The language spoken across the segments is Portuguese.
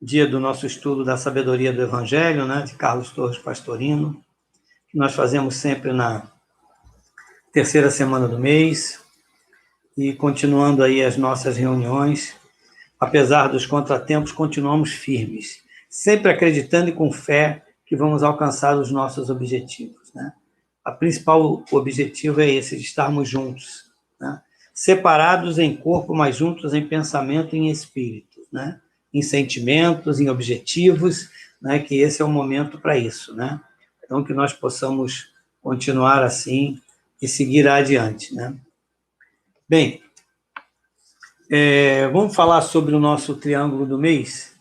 dia do nosso estudo da sabedoria do Evangelho, né, de Carlos Torres Pastorino, que nós fazemos sempre na terceira semana do mês, e continuando aí as nossas reuniões, apesar dos contratempos, continuamos firmes, sempre acreditando e com fé que vamos alcançar os nossos objetivos, né? O principal objetivo é esse, de estarmos juntos, né? Separados em corpo, mas juntos em pensamento e em espírito, né? Em sentimentos, em objetivos, né? Que esse é o momento para isso, né? Então, que nós possamos continuar assim e seguir adiante, né? Bem, vamos falar sobre o nosso triângulo do mês?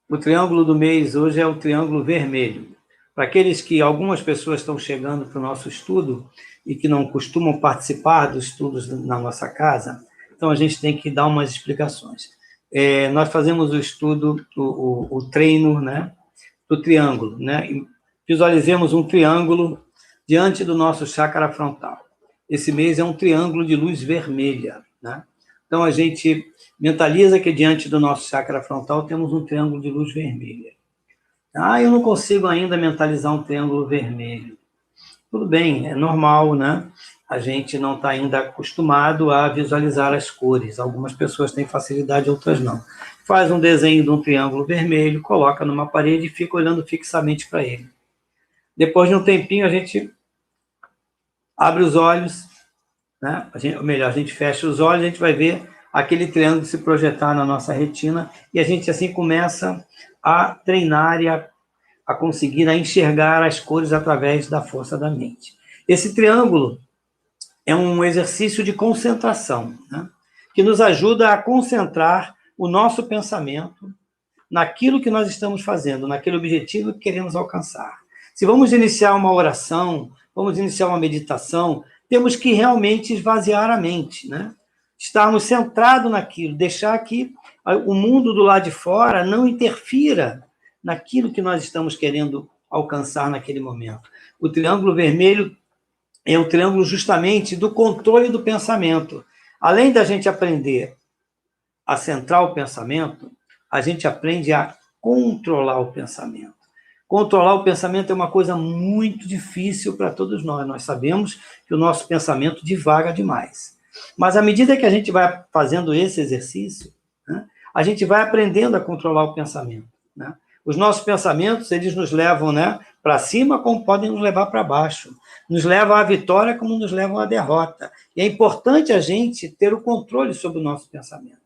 O triângulo do mês hoje é o triângulo vermelho. Para aqueles que algumas pessoas estão chegando para o nosso estudo e que não costumam participar dos estudos na nossa casa, então a gente tem que dar umas explicações. Nós fazemos o estudo, o treino, né, do triângulo, né? Visualizemos um triângulo diante do nosso chácara frontal. Esse mês é um triângulo de luz vermelha, né? Então, a gente mentaliza que diante do nosso chácara frontal temos um triângulo de luz vermelha. Eu não consigo ainda mentalizar um triângulo vermelho. Tudo bem, é normal, né? A gente não está ainda acostumado a visualizar as cores. Algumas pessoas têm facilidade, outras não. Faz um desenho de um triângulo vermelho, coloca numa parede e fica olhando fixamente para ele. Depois de um tempinho, a gente abre os olhos, né? A gente fecha os olhos, a gente vai ver aquele triângulo se projetar na nossa retina e a gente assim começa a treinar e a conseguir enxergar as cores através da força da mente. Esse triângulo é um exercício de concentração, né? Que nos ajuda a concentrar o nosso pensamento naquilo que nós estamos fazendo, naquele objetivo que queremos alcançar. Se vamos iniciar uma oração, vamos iniciar uma meditação, temos que realmente esvaziar a mente, né? Estarmos centrados naquilo, deixar que o mundo do lado de fora não interfira naquilo que nós estamos querendo alcançar naquele momento. O triângulo vermelho é o triângulo justamente do controle do pensamento. Além da gente aprender a centrar o pensamento, a gente aprende a controlar o pensamento. Controlar o pensamento é uma coisa muito difícil para todos nós. Nós sabemos que o nosso pensamento divaga demais. Mas à medida que a gente vai fazendo esse exercício, né, a gente vai aprendendo a controlar o pensamento, né? Os nossos pensamentos, eles nos levam, né, para cima, como podem nos levar para baixo. Nos levam à vitória, como nos levam à derrota. E é importante a gente ter o controle sobre o nosso pensamento.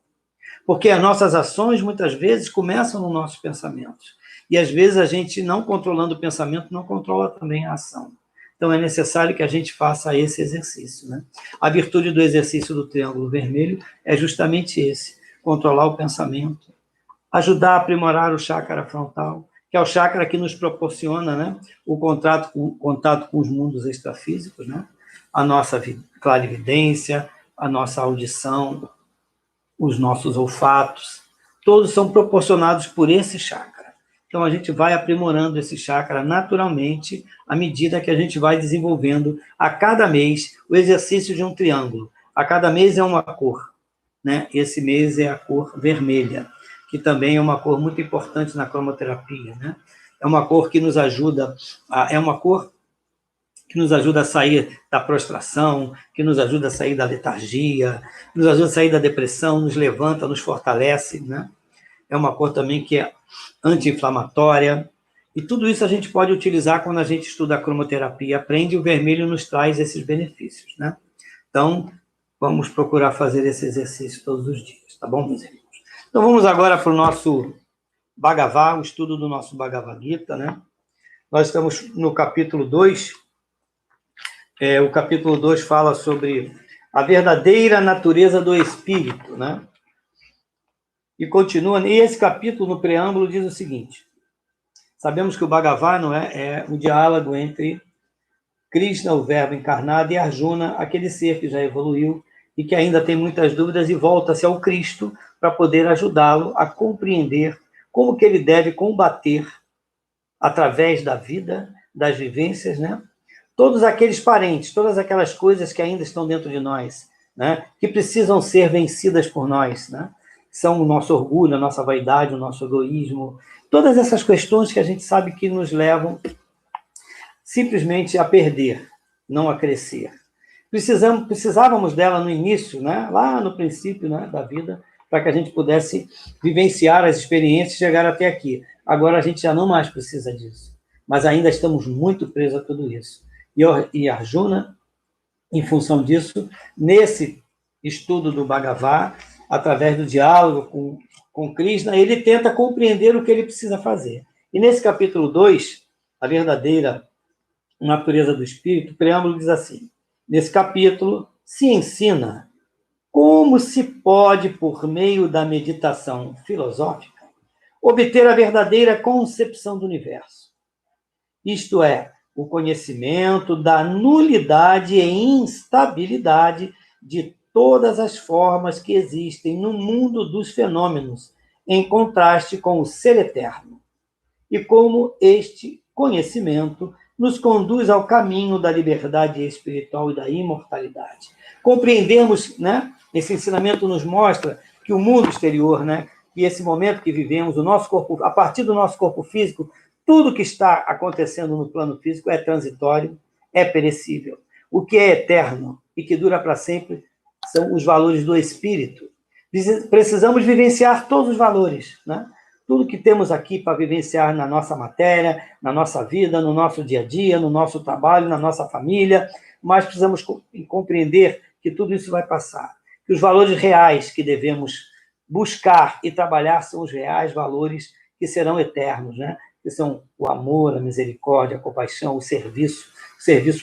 Porque as nossas ações, muitas vezes, começam nos nossos pensamentos. E, às vezes, a gente, não controlando o pensamento, não controla também a ação. Então, é necessário que a gente faça esse exercício, né? A virtude do exercício do triângulo vermelho é justamente esse: controlar o pensamento, ajudar a aprimorar o chácara frontal, que é o chácara que nos proporciona, né, o contato com os mundos extrafísicos, né? A nossa clarividência, a nossa audição, os nossos olfatos, todos são proporcionados por esse chácara. Então, a gente vai aprimorando esse chácara naturalmente, à medida que a gente vai desenvolvendo, a cada mês, o exercício de um triângulo. A cada mês é uma cor, né? Esse mês é a cor vermelha, que também é uma cor muito importante na cromoterapia, né? É uma cor que nos ajuda, a sair da prostração, que nos ajuda a sair da letargia, que nos ajuda a sair da depressão, nos levanta, nos fortalece, né? É uma cor também que é anti-inflamatória, e tudo isso a gente pode utilizar quando a gente estuda a cromoterapia, aprende, o vermelho nos traz esses benefícios, né? Então, vamos procurar fazer esse exercício todos os dias, tá bom, meus irmãos? Então, vamos agora para o nosso Bhagavad, o estudo do nosso Bhagavad Gita, né? Nós estamos no capítulo 2, o capítulo 2 fala sobre a verdadeira natureza do espírito, né? E continua, e esse capítulo, no preâmbulo, diz o seguinte: sabemos que o Bhagavad não é um diálogo entre Krishna, o verbo encarnado, e Arjuna, aquele ser que já evoluiu e que ainda tem muitas dúvidas e volta-se ao Cristo para poder ajudá-lo a compreender como que ele deve combater, através da vida, das vivências, né, todos aqueles parentes, todas aquelas coisas que ainda estão dentro de nós, né, que precisam ser vencidas por nós, né? são o nosso orgulho, a nossa vaidade, o nosso egoísmo, todas essas questões que a gente sabe que nos levam simplesmente a perder, não a crescer. Precisávamos dela no início, né? Lá no princípio, né, da vida, para que a gente pudesse vivenciar as experiências e chegar até aqui. Agora a gente já não mais precisa disso, mas ainda estamos muito presos a tudo isso. E Arjuna, em função disso, nesse estudo do Bhagavad, através do diálogo com Krishna, ele tenta compreender o que ele precisa fazer. E nesse capítulo 2, a verdadeira natureza do espírito, o preâmbulo diz assim: nesse capítulo se ensina como se pode, por meio da meditação filosófica, obter a verdadeira concepção do universo. Isto é, o conhecimento da nulidade e instabilidade de todas as formas que existem no mundo dos fenômenos, em contraste com o ser eterno. E como este conhecimento nos conduz ao caminho da liberdade espiritual e da imortalidade. Compreendemos, né? Esse ensinamento nos mostra que o mundo exterior, né? E esse momento que vivemos, o nosso corpo, a partir do nosso corpo físico, tudo que está acontecendo no plano físico é transitório, é perecível. O que é eterno e que dura para sempre são os valores do espírito. Precisamos vivenciar todos os valores, né? Tudo que temos aqui para vivenciar na nossa matéria, na nossa vida, no nosso dia a dia, no nosso trabalho, na nossa família, mas precisamos compreender que tudo isso vai passar. Que os valores reais que devemos buscar e trabalhar são os reais valores que serão eternos, né? Que são o amor, a misericórdia, a compaixão, o serviço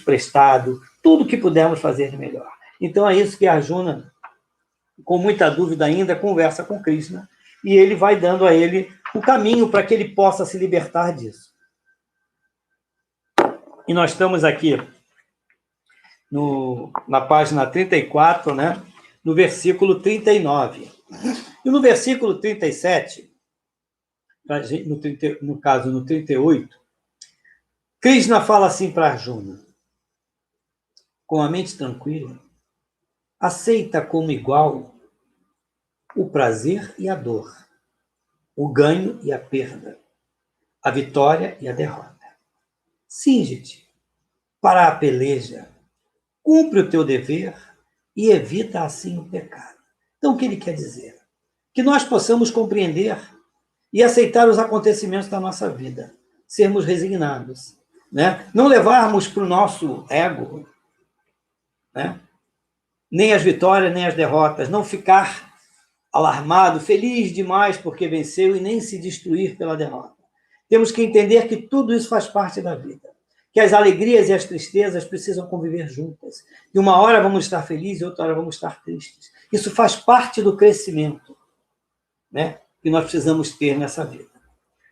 prestado, tudo que pudermos fazer de melhor. Então é isso que Arjuna, com muita dúvida ainda, conversa com Krishna, e ele vai dando a ele o caminho para que ele possa se libertar disso. E nós estamos aqui na página 34, né? No versículo 39. E no versículo 37, no caso, no 38, Krishna fala assim para Arjuna: com a mente tranquila, aceita como igual o prazer e a dor, o ganho e a perda, a vitória e a derrota. Cinge-te para a peleja, cumpre o teu dever e evita assim o pecado. Então, o que ele quer dizer? Que nós possamos compreender e aceitar os acontecimentos da nossa vida, sermos resignados, né? Não levarmos para o nosso ego, né? Nem as vitórias, nem as derrotas, não ficar alarmado, feliz demais porque venceu e nem se destruir pela derrota. Temos que entender que tudo isso faz parte da vida, que as alegrias e as tristezas precisam conviver juntas. E uma hora vamos estar felizes e outra hora vamos estar tristes. Isso faz parte do crescimento, né, que nós precisamos ter nessa vida.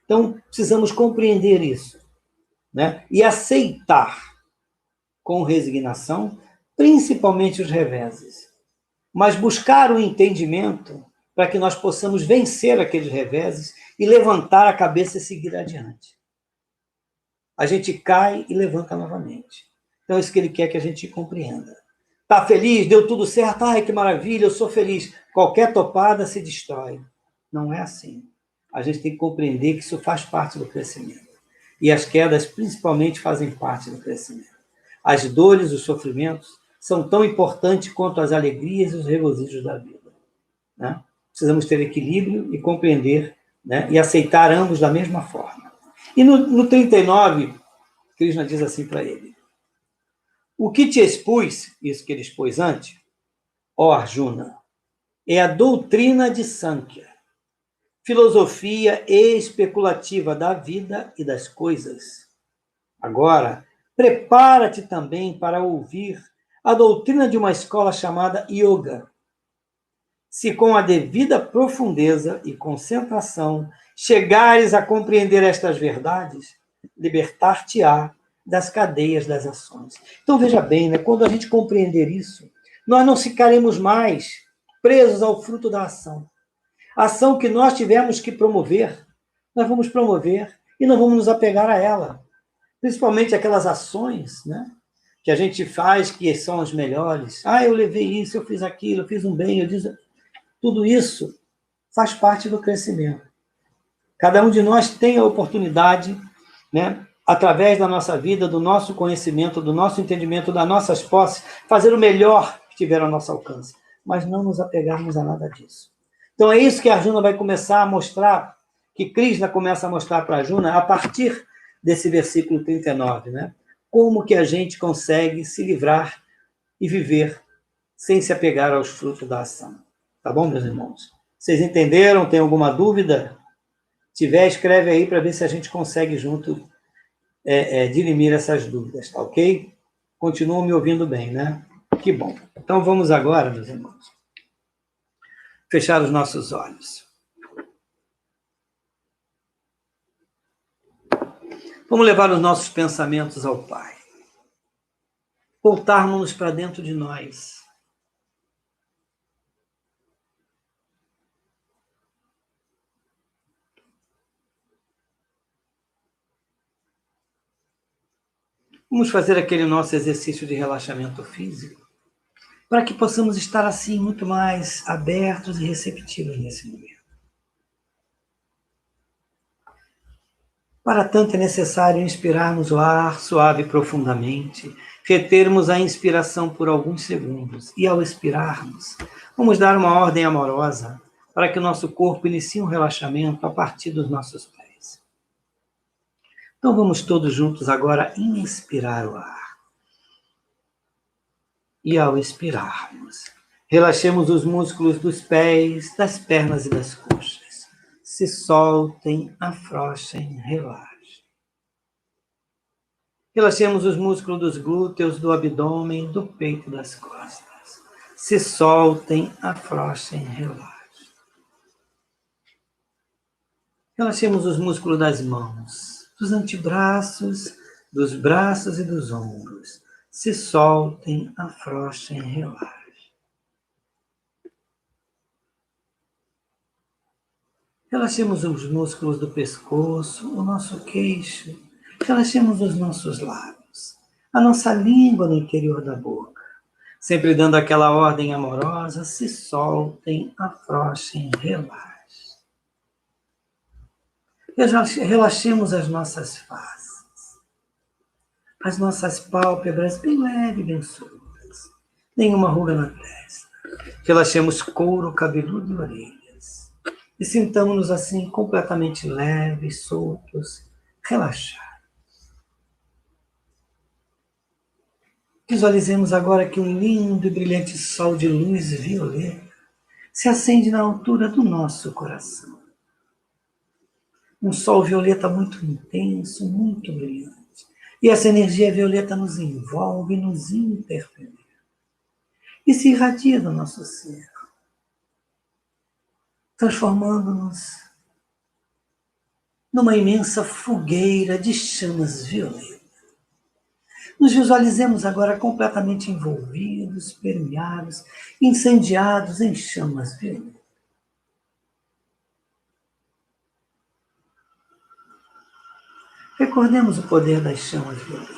Então, precisamos compreender isso, né, e aceitar com resignação, principalmente os reveses, mas buscar o entendimento para que nós possamos vencer aqueles reveses e levantar a cabeça e seguir adiante. A gente cai e levanta novamente. Então, é isso que ele quer que a gente compreenda. Está feliz? Deu tudo certo? Ai, que maravilha, eu sou feliz. Qualquer topada se destrói. Não é assim. A gente tem que compreender que isso faz parte do crescimento. E as quedas, principalmente, fazem parte do crescimento. As dores, os sofrimentos, são tão importantes quanto as alegrias e os regozijos da vida, né? Precisamos ter equilíbrio e compreender, né, e aceitar ambos da mesma forma. E no 39, Krishna diz assim para ele: o que te expus, isso que ele expôs antes, ó Arjuna, é a doutrina de Sankhya, filosofia especulativa da vida e das coisas. Agora, prepara-te também para ouvir a doutrina de uma escola chamada Yoga. Se com a devida profundeza e concentração chegares a compreender estas verdades, libertar-te-á das cadeias das ações. Então, veja bem, né? Quando a gente compreender isso, nós não ficaremos mais presos ao fruto da ação. A ação que nós tivemos que promover, nós vamos promover e não vamos nos apegar a ela. Principalmente aquelas ações, né, que a gente faz que são as melhores. Ah, eu levei isso, eu fiz aquilo, eu fiz um bem, eu disse... Tudo isso faz parte do crescimento. Cada um de nós tem a oportunidade, né, através da nossa vida, do nosso conhecimento, do nosso entendimento, das nossas posses, fazer o melhor que tiver ao nosso alcance, mas não nos apegarmos a nada disso. Então é isso que a Arjuna vai começar a mostrar, que Krishna começa a mostrar para a Arjuna a partir desse versículo 39, né? Como que a gente consegue se livrar e viver sem se apegar aos frutos da ação. Tá bom, meus irmãos? Vocês entenderam? Tem alguma dúvida? Se tiver, escreve aí para ver se a gente consegue junto dirimir essas dúvidas, tá ok? Continuam me ouvindo bem, né? Que bom. Então vamos agora, meus irmãos, fechar os nossos olhos. Vamos levar os nossos pensamentos ao Pai. Voltarmos para dentro de nós. Vamos fazer aquele nosso exercício de relaxamento físico, para que possamos estar assim muito mais abertos e receptivos nesse momento. Para tanto é necessário inspirarmos o ar suave e profundamente, retermos a inspiração por alguns segundos e, ao expirarmos, vamos dar uma ordem amorosa para que o nosso corpo inicie um relaxamento a partir dos nossos pés. Então vamos todos juntos agora inspirar o ar. E ao expirarmos, relaxemos os músculos dos pés, das pernas e das coxas. Se soltem, afrouxem, relaxem. Relaxemos os músculos dos glúteos, do abdômen, do peito e das costas. Se soltem, afrouxem, relaxem. Relaxemos os músculos das mãos, dos antebraços, dos braços e dos ombros. Se soltem, afrouxem, relaxem. Relaxemos os músculos do pescoço, o nosso queixo. Relaxemos os nossos lábios, a nossa língua no interior da boca. Sempre dando aquela ordem amorosa, se soltem, afrouxem, relaxem. Relaxemos as nossas faces, as nossas pálpebras bem leves, bem soltas. Nenhuma ruga na testa. Relaxemos couro, cabeludo e orelhas. E sintamos-nos assim completamente leves, soltos, relaxados. Visualizemos agora que um lindo e brilhante sol de luz violeta se acende na altura do nosso coração. Um sol violeta muito intenso, muito brilhante. E essa energia violeta nos envolve, nos interpenetra. E se irradia do nosso ser, transformando-nos numa imensa fogueira de chamas violetas. Nos visualizemos agora completamente envolvidos, permeados, incendiados em chamas violetas. Recordemos o poder das chamas violetas,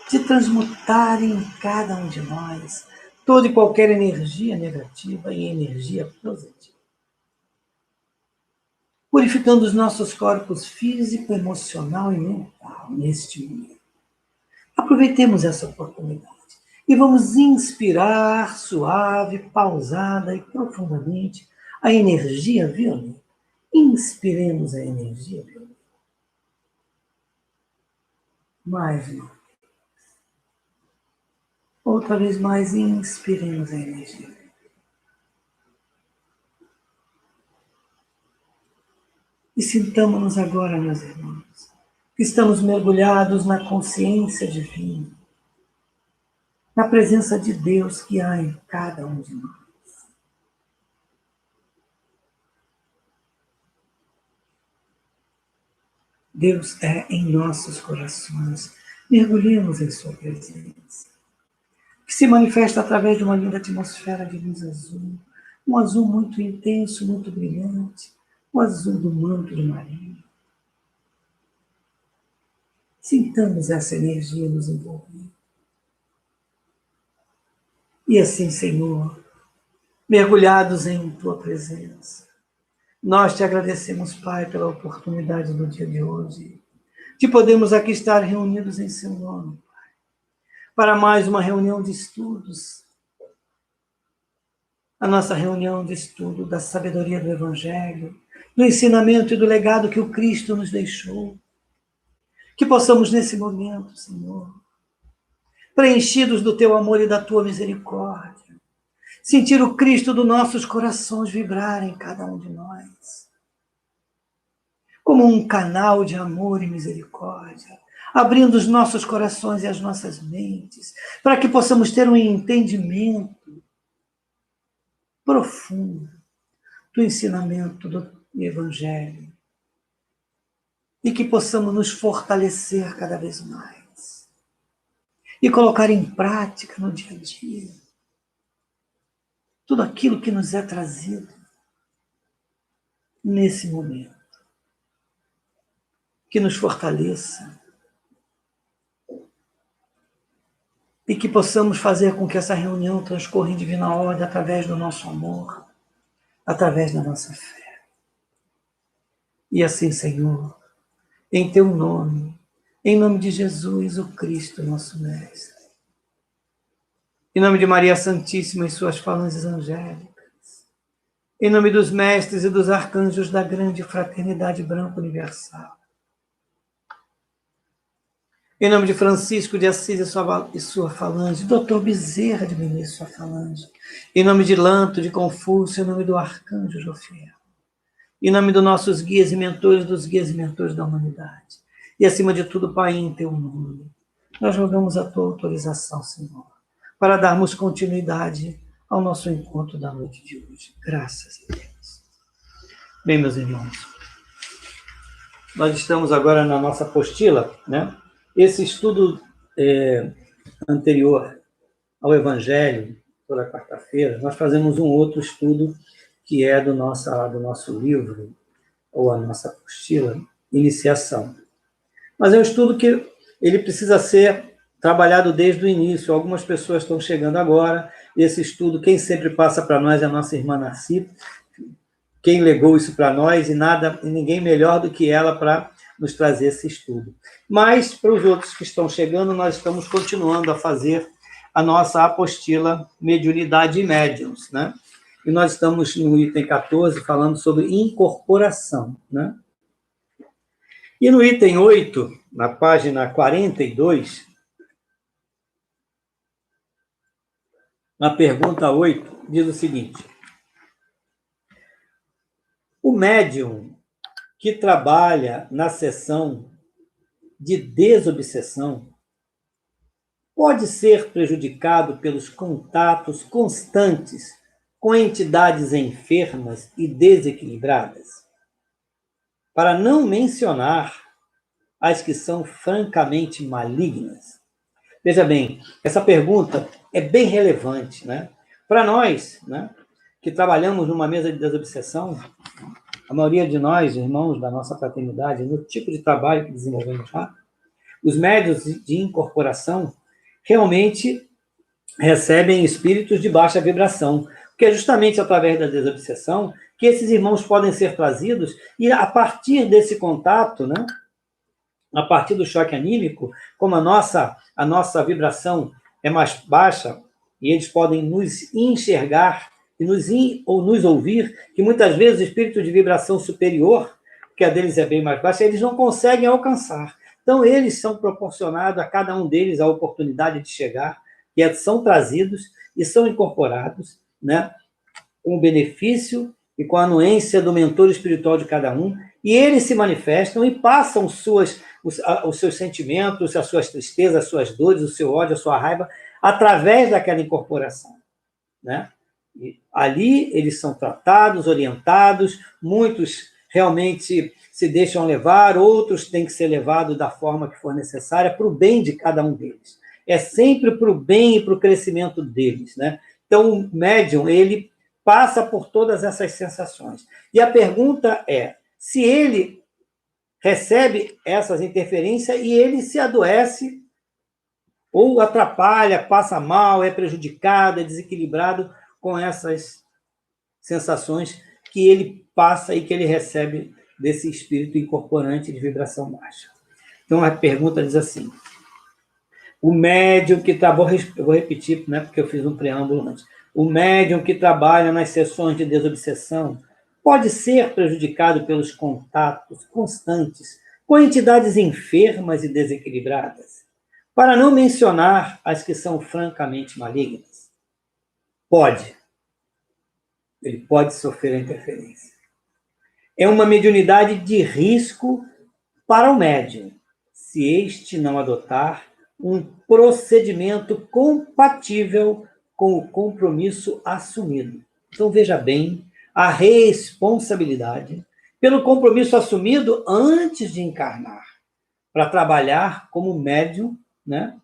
de transmutarem em cada um de nós toda e qualquer energia negativa em energia positiva, purificando os nossos corpos físico, emocional e mental neste momento. Aproveitemos essa oportunidade e vamos inspirar suave, pausada e profundamente a energia violeta. Inspiremos a energia violeta. Mais uma vez. Outra vez mais, inspiremos a energia. E sintamos-nos agora, meus irmãos, que estamos mergulhados na consciência divina, na presença de Deus que há em cada um de nós. Deus é em nossos corações. Mergulhemos em sua presença, que se manifesta através de uma linda atmosfera de luz azul, um azul muito intenso, muito brilhante, o azul do manto de Maria. Sintamos essa energia nos envolver. E assim, Senhor, mergulhados em tua presença. Nós te agradecemos, Pai, pela oportunidade do dia de hoje, de podermos aqui estar reunidos em seu nome, Pai, para mais uma reunião de estudos, a nossa reunião de estudo da sabedoria do Evangelho, do ensinamento e do legado que o Cristo nos deixou. Que possamos, nesse momento, Senhor, preenchidos do teu amor e da tua misericórdia, sentir o Cristo dos nossos corações vibrar em cada um de nós, como um canal de amor e misericórdia, abrindo os nossos corações e as nossas mentes, para que possamos ter um entendimento profundo do ensinamento do Evangelho e que possamos nos fortalecer cada vez mais e colocar em prática no dia a dia tudo aquilo que nos é trazido nesse momento. Que nos fortaleça e que possamos fazer com que essa reunião transcorra em divina ordem através do nosso amor, através da nossa fé. E assim, Senhor, em teu nome, em nome de Jesus, o Cristo, nosso Mestre, em nome de Maria Santíssima e suas falanges angélicas, em nome dos mestres e dos arcanjos da grande fraternidade branca universal, em nome de Francisco de Assis e sua falange, Dr. Bezerra de Menezes e sua falange, em nome de Lanto, de Confúcio, em nome do arcanjo Jofiel, em nome dos nossos guias e mentores, dos guias e mentores da humanidade, e acima de tudo, Pai, em teu nome, nós rogamos a tua autorização, Senhor, para darmos continuidade ao nosso encontro da noite de hoje. Graças a Deus. Bem, meus irmãos, nós estamos agora na nossa apostila, né? Esse estudo anterior ao Evangelho, toda quarta-feira, nós fazemos um outro estudo que é do nosso livro, ou a nossa apostila, Iniciação. Mas é um estudo que ele precisa ser trabalhado desde o início. Algumas pessoas estão chegando agora. Esse estudo, quem sempre passa para nós é a nossa irmã Narci, quem legou isso para nós, e ninguém melhor do que ela para nos trazer esse estudo. Mas, para os outros que estão chegando, nós estamos continuando a fazer a nossa apostila Mediunidade e Médiuns, né? E nós estamos no item 14 falando sobre incorporação, né? E no item 8, na página 42, na pergunta 8, diz o seguinte: o médium que trabalha na sessão de desobsessão pode ser prejudicado pelos contatos constantes com entidades enfermas e desequilibradas, para não mencionar as que são francamente malignas. Veja bem, essa pergunta é bem relevante, né? Para nós, né, que trabalhamos numa mesa de desobsessão, a maioria de nós, irmãos da nossa fraternidade, no tipo de trabalho que desenvolvemos lá, os médiuns de incorporação realmente recebem espíritos de baixa vibração, porque é justamente através da desobsessão que esses irmãos podem ser trazidos, e a partir desse contato, né, a partir do choque anímico, como a nossa vibração é mais baixa, e eles podem nos enxergar ou nos ouvir, que muitas vezes o espírito de vibração superior, que a deles é bem mais baixa, eles não conseguem alcançar. Então, eles são proporcionados a cada um deles a oportunidade de chegar, que são trazidos e são incorporados, né, com o benefício e com a anuência do mentor espiritual de cada um, e eles se manifestam e passam os seus sentimentos, as suas tristezas, as suas dores, o seu ódio, a sua raiva, através daquela incorporação, né? E ali eles são tratados, orientados, muitos realmente se deixam levar, outros têm que ser levados da forma que for necessária, para o bem de cada um deles. É sempre para o bem e para o crescimento deles, né? Então, o médium, ele passa por todas essas sensações. E a pergunta é, se ele recebe essas interferências e ele se adoece, ou atrapalha, passa mal, é prejudicado, é desequilibrado com essas sensações que ele passa e que ele recebe desse espírito incorporante de vibração baixa. Então, a pergunta diz assim: o médium que trabalha... Eu vou repetir, né, porque eu fiz um preâmbulo antes. O médium que trabalha nas sessões de desobsessão pode ser prejudicado pelos contatos constantes com entidades enfermas e desequilibradas, para não mencionar as que são francamente malignas. Pode. Ele pode sofrer a interferência. É uma mediunidade de risco para o médium, se este não adotar um procedimento compatível com o compromisso assumido. Então, veja bem, a responsabilidade pelo compromisso assumido antes de encarnar, para trabalhar como médium, né,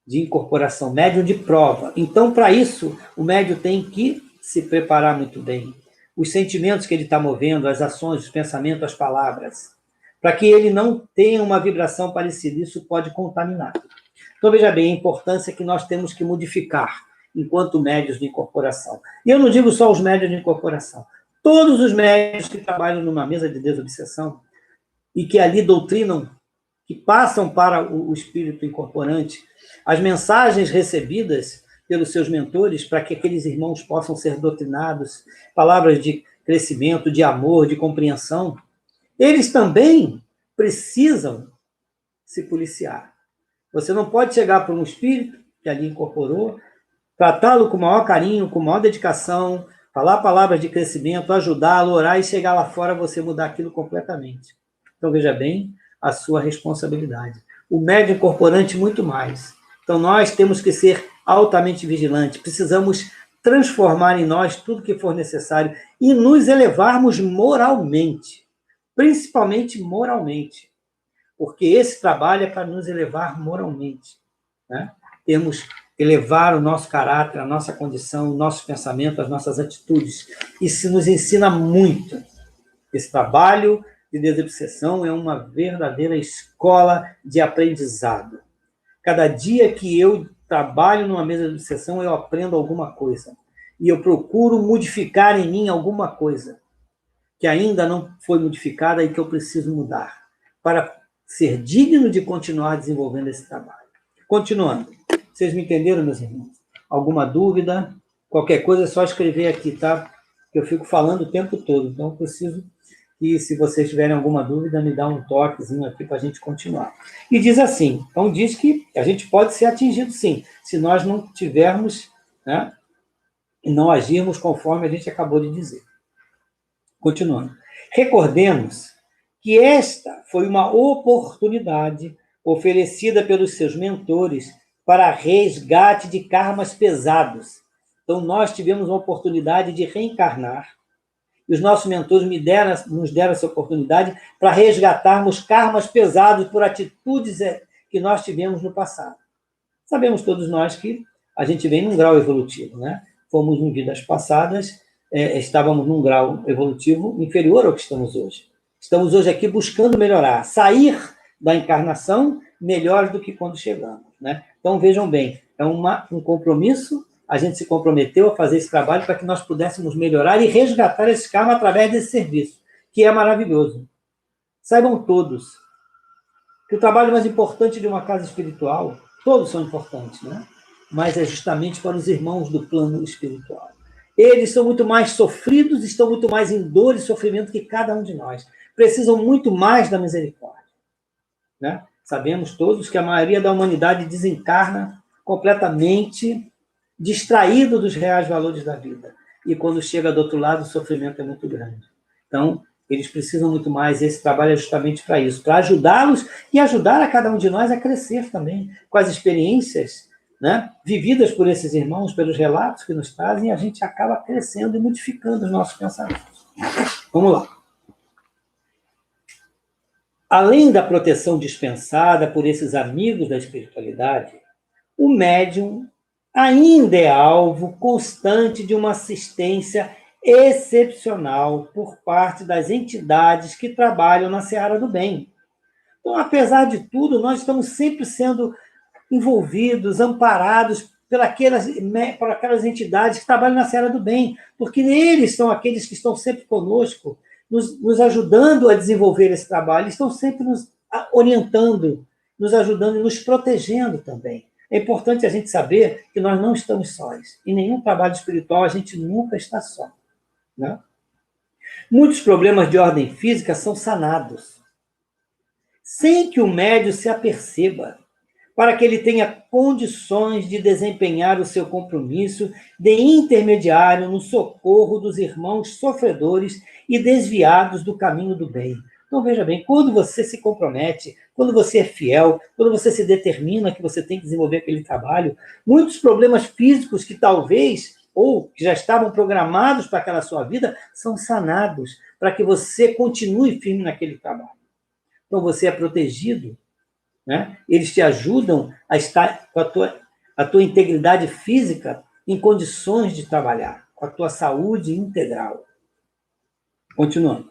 de incorporação, médium de prova. Então, para isso, o médium tem que se preparar muito bem. Os sentimentos que ele está movendo, as ações, os pensamentos, as palavras, para que ele não tenha uma vibração parecida. Isso pode contaminar. Então, veja bem, a importância que nós temos que modificar enquanto médios de incorporação. E eu não digo só os médios de incorporação. Todos os médios que trabalham numa mesa de desobsessão e que ali doutrinam, que passam para o espírito incorporante, as mensagens recebidas pelos seus mentores para que aqueles irmãos possam ser doutrinados, palavras de crescimento, de amor, de compreensão, eles também precisam se policiar. Você não pode chegar para um espírito que ali incorporou, tratá-lo com o maior carinho, com a maior dedicação, falar palavras de crescimento, ajudá-lo, orar e chegar lá fora você mudar aquilo completamente. Então, veja bem a sua responsabilidade. O médium incorporante, muito mais. Então, nós temos que ser altamente vigilantes, precisamos transformar em nós tudo que for necessário e nos elevarmos moralmente, principalmente moralmente, porque esse trabalho é para nos elevar moralmente, né? Temos que elevar o nosso caráter, a nossa condição, o nosso pensamento, as nossas atitudes. Isso nos ensina muito. Esse trabalho de desobsessão é uma verdadeira escola de aprendizado. Cada dia que eu trabalho numa mesa de obsessão, eu aprendo alguma coisa. E eu procuro modificar em mim alguma coisa que ainda não foi modificada e que eu preciso mudar, para ser digno de continuar desenvolvendo esse trabalho. Continuando. Vocês me entenderam, meus irmãos? Alguma dúvida? Qualquer coisa é só escrever aqui, tá? Eu fico falando o tempo todo, então eu preciso que, se vocês tiverem alguma dúvida, me dá um toquezinho aqui para a gente continuar. E diz assim, então diz que a gente pode ser atingido sim, se nós não tivermos, né, e não agirmos conforme a gente acabou de dizer. Continuando. Recordemos que esta foi uma oportunidade oferecida pelos seus mentores para resgate de karmas pesados. Então, nós tivemos uma oportunidade de reencarnar, e os nossos mentores nos deram essa oportunidade para resgatarmos karmas pesados por atitudes que nós tivemos no passado. Sabemos todos nós que a gente vem num grau evolutivo, né? Fomos em vidas passadas, estávamos num grau evolutivo inferior ao que estamos hoje. Estamos hoje aqui buscando melhorar, sair da encarnação melhores do que quando chegamos, né? Então, vejam bem, é um compromisso, a gente se comprometeu a fazer esse trabalho para que nós pudéssemos melhorar e resgatar esse karma através desse serviço, que é maravilhoso. Saibam todos que o trabalho mais importante de uma casa espiritual, todos são importantes, né? Mas é justamente para os irmãos do plano espiritual. Eles são muito mais sofridos, estão muito mais em dor e sofrimento que cada um de nós. Precisam muito mais da misericórdia, né? Sabemos todos que a maioria da humanidade desencarna completamente distraído dos reais valores da vida. E quando chega do outro lado, o sofrimento é muito grande. Então, eles precisam muito mais, esse trabalho é justamente para isso, para ajudá-los e ajudar a cada um de nós a crescer também, com as experiências, né, vividas por esses irmãos, pelos relatos que nos trazem, a gente acaba crescendo e modificando os nossos pensamentos. Vamos lá. Além da proteção dispensada por esses amigos da espiritualidade, o médium ainda é alvo constante de uma assistência excepcional por parte das entidades que trabalham na seara do bem. Então, apesar de tudo, nós estamos sempre sendo envolvidos, amparados por aquelas entidades que trabalham na seara do bem, porque eles são aqueles que estão sempre conosco, nos ajudando a desenvolver esse trabalho, estão sempre nos orientando, nos ajudando e nos protegendo também. É importante a gente saber que nós não estamos sós. Em nenhum trabalho espiritual a gente nunca está só. Né? Muitos problemas de ordem física são sanados, sem que o médium se aperceba, para que ele tenha condições de desempenhar o seu compromisso de intermediário no socorro dos irmãos sofredores e desviados do caminho do bem. Então, veja bem, quando você se compromete, quando você é fiel, quando você se determina que você tem que desenvolver aquele trabalho, muitos problemas físicos que talvez, ou que já estavam programados para aquela sua vida, são sanados, para que você continue firme naquele trabalho. Então, você é protegido, né? Eles te ajudam a estar com a tua integridade física em condições de trabalhar, com a tua saúde integral. Continuando.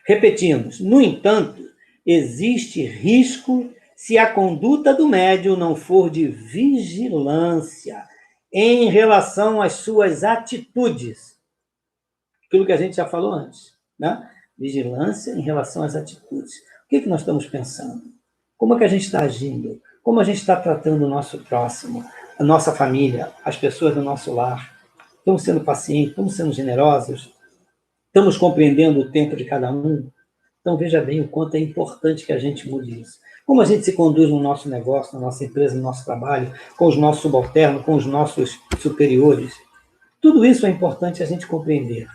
Repetimos, no entanto, existe risco se a conduta do médium não for de vigilância em relação às suas atitudes. Aquilo que a gente já falou antes, né? Vigilância em relação às atitudes. O que nós estamos pensando? Como é que a gente está agindo? Como a gente está tratando o nosso próximo, a nossa família, as pessoas do nosso lar? Estamos sendo pacientes, estamos sendo generosos? Estamos compreendendo o tempo de cada um? Então, veja bem o quanto é importante que a gente mude isso. Como a gente se conduz no nosso negócio, na nossa empresa, no nosso trabalho, com os nossos subalternos, com os nossos superiores. Tudo isso é importante a gente compreender,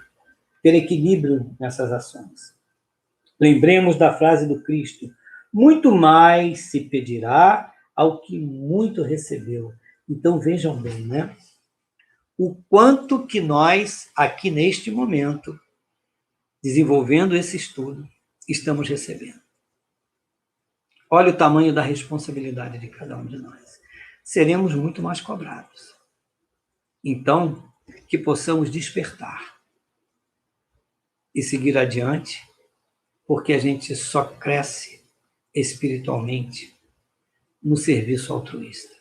ter equilíbrio nessas ações. Lembremos da frase do Cristo: muito mais se pedirá ao que muito recebeu. Então, vejam bem, né? O quanto que nós, aqui neste momento, desenvolvendo esse estudo, estamos recebendo. Olha o tamanho da responsabilidade de cada um de nós. Seremos muito mais cobrados. Então, que possamos despertar e seguir adiante, porque a gente só cresce espiritualmente no serviço altruísta.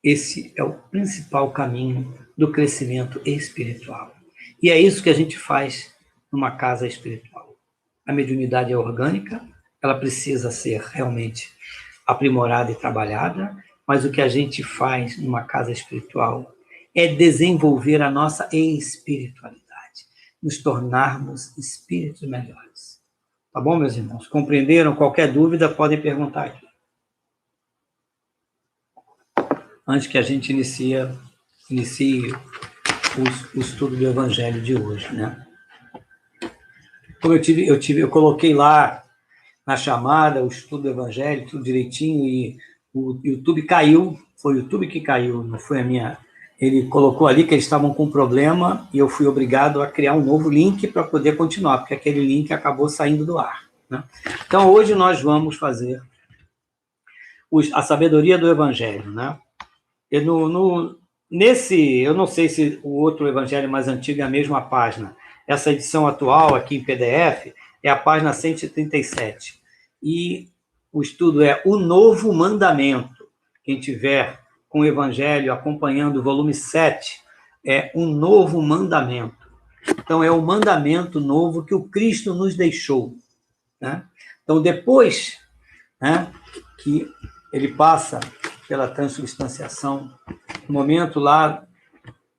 Esse é o principal caminho do crescimento espiritual. E é isso que a gente faz numa casa espiritual. A mediunidade é orgânica, ela precisa ser realmente aprimorada e trabalhada, mas o que a gente faz numa casa espiritual é desenvolver a nossa espiritualidade, nos tornarmos espíritos melhores. Tá bom, meus irmãos? Compreenderam? Qualquer dúvida, podem perguntar aqui. Antes que a gente inicie o estudo do Evangelho de hoje, né? Como eu coloquei lá na chamada o estudo do Evangelho, tudo direitinho, e o YouTube caiu, foi o YouTube que caiu, não foi a minha. Ele colocou ali que eles estavam com um problema e eu fui obrigado a criar um novo link para poder continuar, porque aquele link acabou saindo do ar, né? Então, hoje nós vamos fazer a sabedoria do Evangelho, né? Eu não sei se o outro Evangelho mais antigo é a mesma página. Essa edição atual, aqui em PDF, é a página 137. E o estudo é o Novo Mandamento. Quem tiver com o Evangelho acompanhando o volume 7, é um novo mandamento. Então, é o mandamento novo que o Cristo nos deixou, né? Então, depois, né, que ele passa pela transubstanciação, no momento lá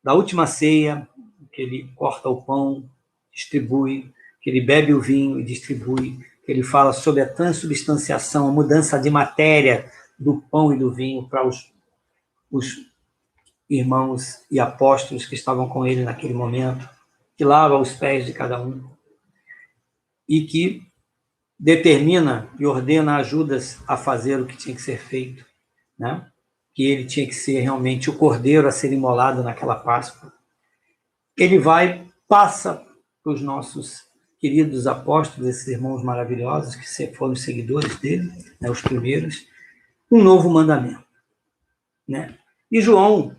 da última ceia, que ele corta o pão, distribui, que ele bebe o vinho e distribui, que ele fala sobre a transubstanciação, a mudança de matéria do pão e do vinho para os irmãos e apóstolos que estavam com ele naquele momento, que lava os pés de cada um, e que determina e ordena a Judas a fazer o que tinha que ser feito, né? Que ele tinha que ser realmente o cordeiro a ser imolado naquela Páscoa. Ele passa para os nossos queridos apóstolos, esses irmãos maravilhosos, que foram os seguidores dele, né, os primeiros, um novo mandamento, né? E João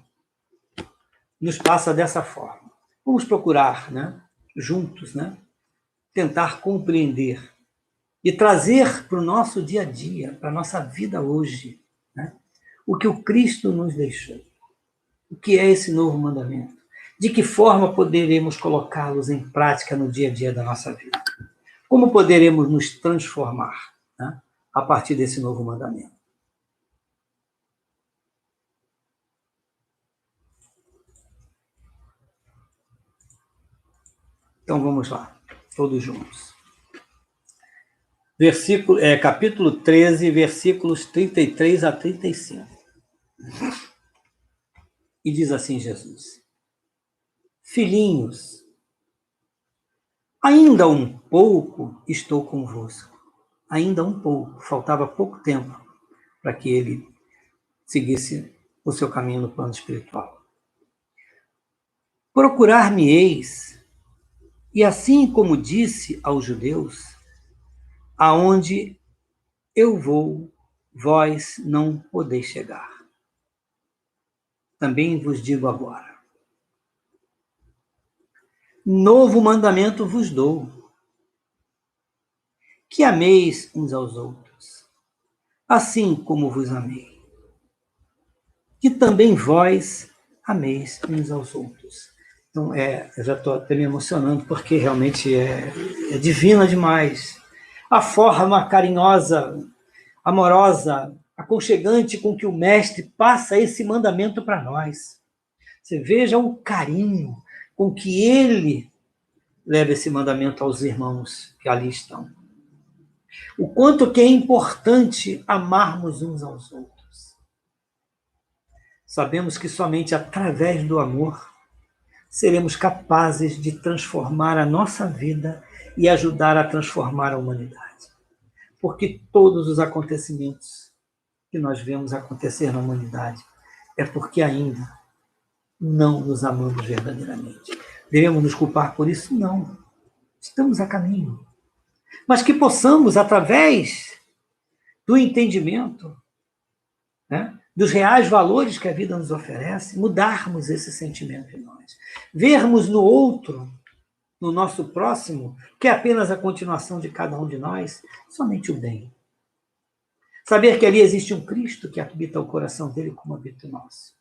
nos passa dessa forma. Vamos procurar, né, juntos, né, tentar compreender e trazer para o nosso dia a dia, para a nossa vida hoje, né, o que o Cristo nos deixou. O que é esse novo mandamento? De que forma poderemos colocá-los em prática no dia a dia da nossa vida? Como poderemos nos transformar, né, a partir desse novo mandamento? Então vamos lá, todos juntos. Capítulo 13, versículos 33 a 35. E diz assim Jesus: Filhinhos, ainda um pouco estou convosco. Ainda um pouco, faltava pouco tempo para que ele seguisse o seu caminho no plano espiritual. Procurar-me-eis, e assim como disse aos judeus, aonde eu vou, vós não podeis chegar. Também vos digo agora: novo mandamento vos dou, que ameis uns aos outros, assim como vos amei. Que também vós ameis uns aos outros. Então, eu já estou até me emocionando, porque realmente é divina demais. A forma carinhosa, amorosa, aconchegante com que o Mestre passa esse mandamento para nós. Você veja o carinho com que ele leva esse mandamento aos irmãos que ali estão. O quanto que é importante amarmos uns aos outros. Sabemos que somente através do amor seremos capazes de transformar a nossa vida e ajudar a transformar a humanidade. Porque todos os acontecimentos que nós vemos acontecer na humanidade é porque ainda não nos amamos verdadeiramente. Devemos nos culpar por isso? Não. Estamos a caminho. Mas que possamos, através do entendimento, né, dos reais valores que a vida nos oferece, mudarmos esse sentimento em nós. Vermos no outro, no nosso próximo, que é apenas a continuação de cada um de nós, somente o bem. Saber que ali existe um Cristo que habita o coração dele como habita o nosso.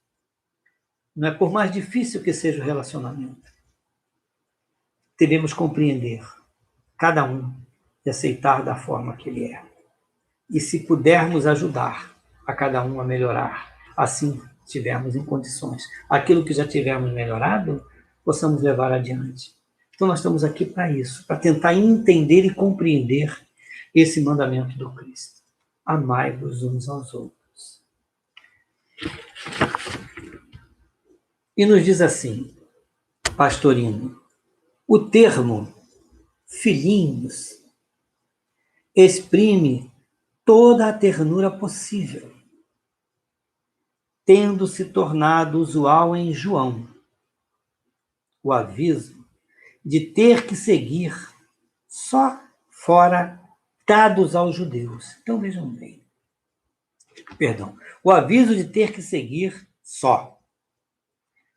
Não é por mais difícil que seja o relacionamento. Devemos compreender cada um e aceitar da forma que ele é. E se pudermos ajudar a cada um a melhorar, assim tivermos em condições, aquilo que já tivermos melhorado, possamos levar adiante. Então nós estamos aqui para isso, para tentar entender e compreender esse mandamento do Cristo. Amai-vos uns aos outros. E nos diz assim, Pastorino, o termo filhinhos exprime toda a ternura possível, tendo se tornado usual em João o aviso de ter que seguir só fora dados aos judeus. Então vejam bem. O aviso de ter que seguir só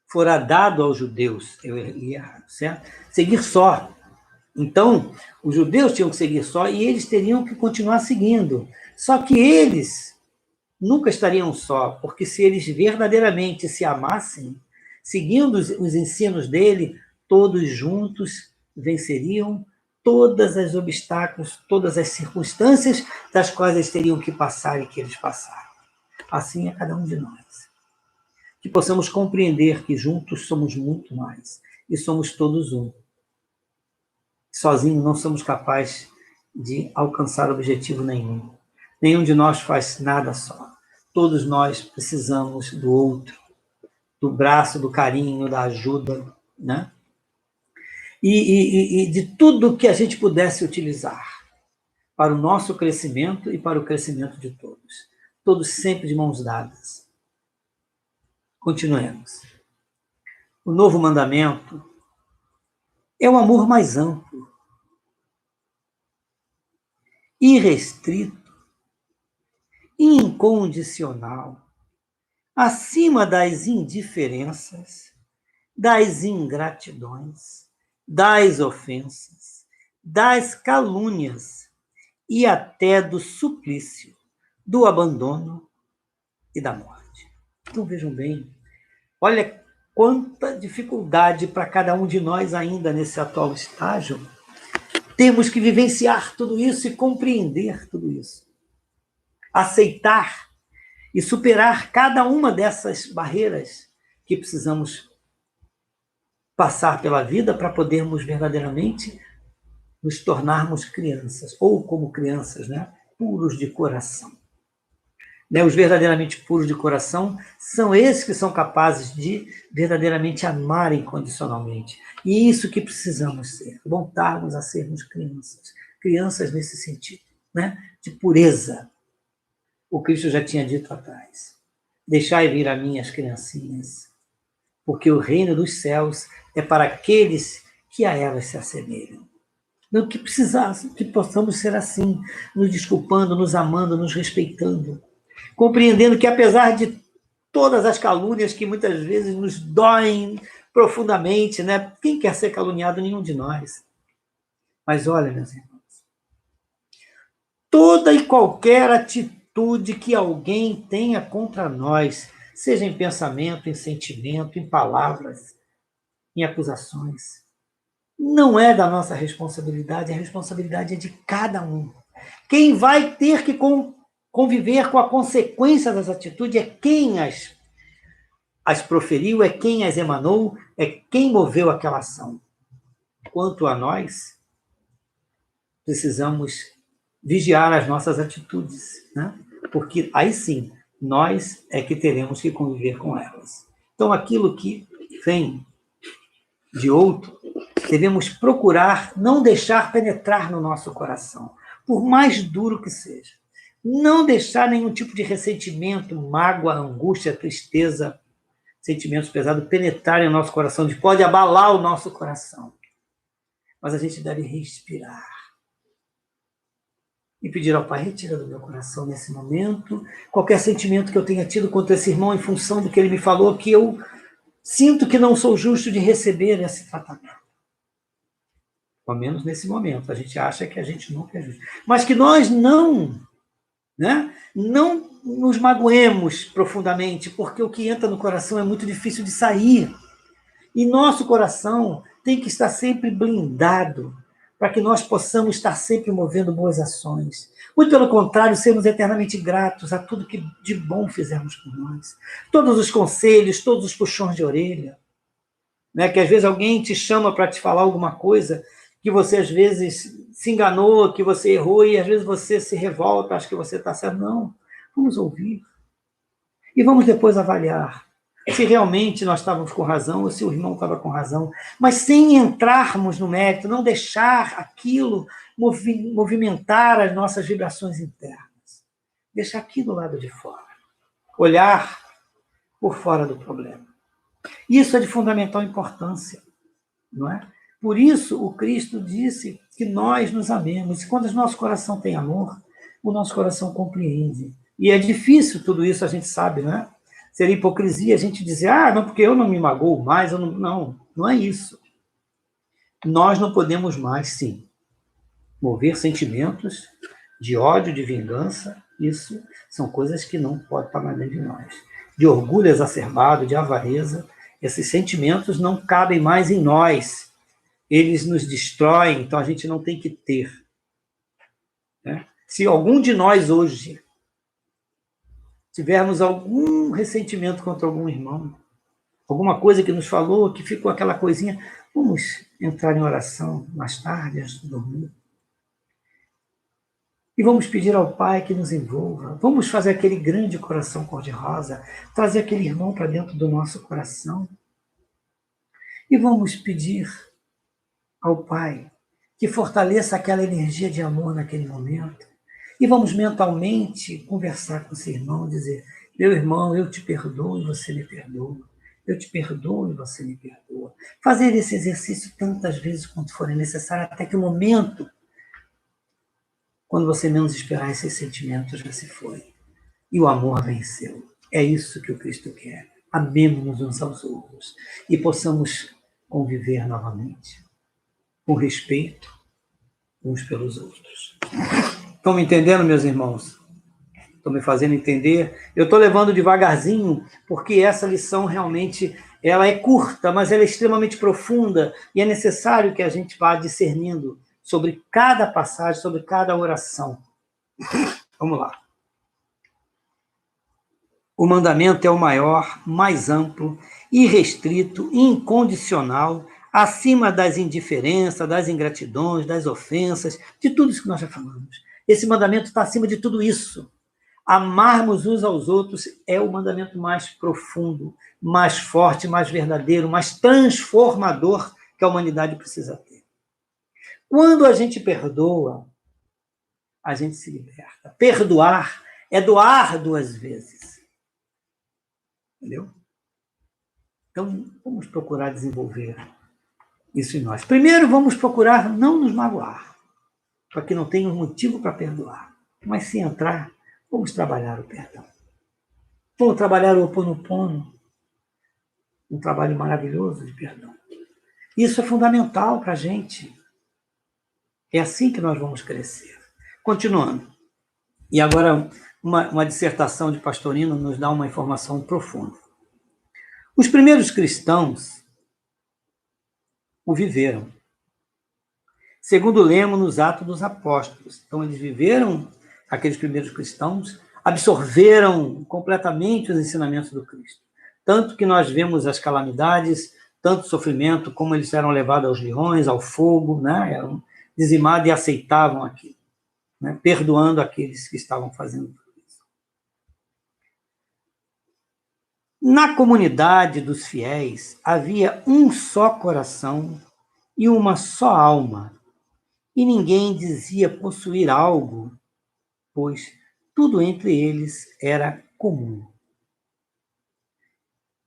fora dado aos judeus, eu li errado, certo? Seguir só. Então, os judeus tinham que seguir só e eles teriam que continuar seguindo. Só que eles nunca estariam só, porque se eles verdadeiramente se amassem, seguindo os ensinos dele, todos juntos venceriam todos os obstáculos, todas as circunstâncias das quais eles teriam que passar e que eles passaram. Assim é cada um de nós. Que possamos compreender que juntos somos muito mais e somos todos um. Sozinhos não somos capazes de alcançar objetivo nenhum. Nenhum de nós faz nada só. Todos nós precisamos do outro, do braço, do carinho, da ajuda, né? E de tudo que a gente pudesse utilizar para o nosso crescimento e para o crescimento de todos. Todos sempre de mãos dadas. Continuemos. O novo mandamento é um amor mais amplo, irrestrito, incondicional, acima das indiferenças, das ingratidões, das ofensas, das calúnias e até do suplício, do abandono e da morte. Então, vejam bem, olha quanta dificuldade para cada um de nós ainda nesse atual estágio. Temos que vivenciar tudo isso e compreender tudo isso. Aceitar e superar cada uma dessas barreiras que precisamos passar pela vida para podermos verdadeiramente nos tornarmos crianças, ou como crianças, né? Puros de coração. Né? Os verdadeiramente puros de coração são esses que são capazes de verdadeiramente amar incondicionalmente. E isso que precisamos ser, voltarmos a sermos crianças. Crianças nesse sentido, né? De pureza. O Cristo já tinha dito atrás. Deixai vir a mim as criancinhas, porque o reino dos céus é para aqueles que a elas se assemelham. Não que precisasse, que possamos ser assim, nos desculpando, nos amando, nos respeitando, compreendendo que apesar de todas as calúnias que muitas vezes nos doem profundamente, né? Quem quer ser caluniado? Nenhum de nós. Mas olha, meus irmãos, toda e qualquer atitude que alguém tenha contra nós, seja em pensamento, em sentimento, em palavras, em acusações, não é da nossa responsabilidade, a responsabilidade é de cada um. Quem vai ter que conviver com a consequência das atitudes é quem as proferiu, é quem as emanou, é quem moveu aquela ação. Quanto a nós, precisamos vigiar as nossas atitudes, né? Porque aí sim, nós é que teremos que conviver com elas. Então, aquilo que vem de outro, devemos procurar não deixar penetrar no nosso coração, por mais duro que seja. Não deixar nenhum tipo de ressentimento, mágoa, angústia, tristeza, sentimentos pesados penetrarem no nosso coração, que pode abalar o nosso coração. Mas a gente deve respirar e pedir ao Pai, retira do meu coração nesse momento qualquer sentimento que eu tenha tido contra esse irmão em função do que ele me falou, que eu sinto que não sou justo de receber esse tratamento. Pelo menos nesse momento. A gente acha que a gente nunca é justo. Mas que nós não nos magoemos profundamente, porque o que entra no coração é muito difícil de sair. E nosso coração tem que estar sempre blindado, para que nós possamos estar sempre movendo boas ações. Muito pelo contrário, sermos eternamente gratos a tudo que de bom fizermos por nós. Todos os conselhos, todos os puxões de orelha, né? Que às vezes alguém te chama para te falar alguma coisa que você às vezes se enganou, que você errou, e às vezes você se revolta, acha que você está certo. Não, vamos ouvir. E vamos depois avaliar se realmente nós estávamos com razão ou se o irmão estava com razão, mas sem entrarmos no mérito, não deixar aquilo movimentar as nossas vibrações internas. Deixar aqui do lado de fora. Olhar por fora do problema. Isso é de fundamental importância, não é? Por isso, o Cristo disse que nós nos amemos. E quando o nosso coração tem amor, o nosso coração compreende. E é difícil tudo isso, a gente sabe, não é? Seria hipocrisia a gente dizer, não, porque eu não me magoo mais, eu não é isso. Nós não podemos mais, sim, mover sentimentos de ódio, de vingança. Isso são coisas que não podem estar mais dentro de nós. De orgulho exacerbado, de avareza, esses sentimentos não cabem mais em nós. Eles nos destroem, então a gente não tem que ter. Né? Se algum de nós hoje tivermos algum ressentimento contra algum irmão, alguma coisa que nos falou, que ficou aquela coisinha, vamos entrar em oração mais tarde, antes de dormir. E vamos pedir ao Pai que nos envolva. Vamos fazer aquele grande coração cor-de-rosa, trazer aquele irmão para dentro do nosso coração. E vamos pedir ao Pai que fortaleça aquela energia de amor naquele momento. E vamos mentalmente conversar com esse irmão, dizer, meu irmão, eu te perdoo e você me perdoa. Eu te perdoo e você me perdoa. Fazer esse exercício tantas vezes quanto forem necessário, até que o momento, quando você menos esperar, esses sentimentos já se foi. E o amor venceu. É isso que o Cristo quer. Amemos-nos uns aos outros e possamos conviver novamente, com respeito uns pelos outros. Estão me entendendo, meus irmãos? Estou me fazendo entender? Eu estou levando devagarzinho, porque essa lição realmente ela é curta, mas ela é extremamente profunda, e é necessário que a gente vá discernindo sobre cada passagem, sobre cada oração. Vamos lá. O mandamento é o maior, mais amplo, irrestrito, incondicional, acima das indiferenças, das ingratidões, das ofensas, de tudo isso que nós já falamos. Esse mandamento está acima de tudo isso. Amarmos uns aos outros é o mandamento mais profundo, mais forte, mais verdadeiro, mais transformador que a humanidade precisa ter. Quando a gente perdoa, a gente se liberta. Perdoar é doar 2 vezes. Entendeu? Então, vamos procurar desenvolver isso em nós. Primeiro, vamos procurar não nos magoar, para que não tenha um motivo para perdoar. Mas se entrar, vamos trabalhar o perdão. Vamos trabalhar o Ho Oponopono, um trabalho maravilhoso de perdão. Isso é fundamental para a gente. É assim que nós vamos crescer. Continuando. E agora, uma dissertação de Pastorino nos dá uma informação profunda. Os primeiros cristãos o viveram. Segundo lemos nos Atos dos Apóstolos. Então, eles viveram, aqueles primeiros cristãos, absorveram completamente os ensinamentos do Cristo. Tanto que nós vemos as calamidades, tanto sofrimento, como eles eram levados aos leões, ao fogo, né? Eram dizimados e aceitavam aquilo, né? Perdoando aqueles que estavam fazendo tudo isso. Na comunidade dos fiéis havia um só coração e uma só alma, e ninguém dizia possuir algo, pois tudo entre eles era comum.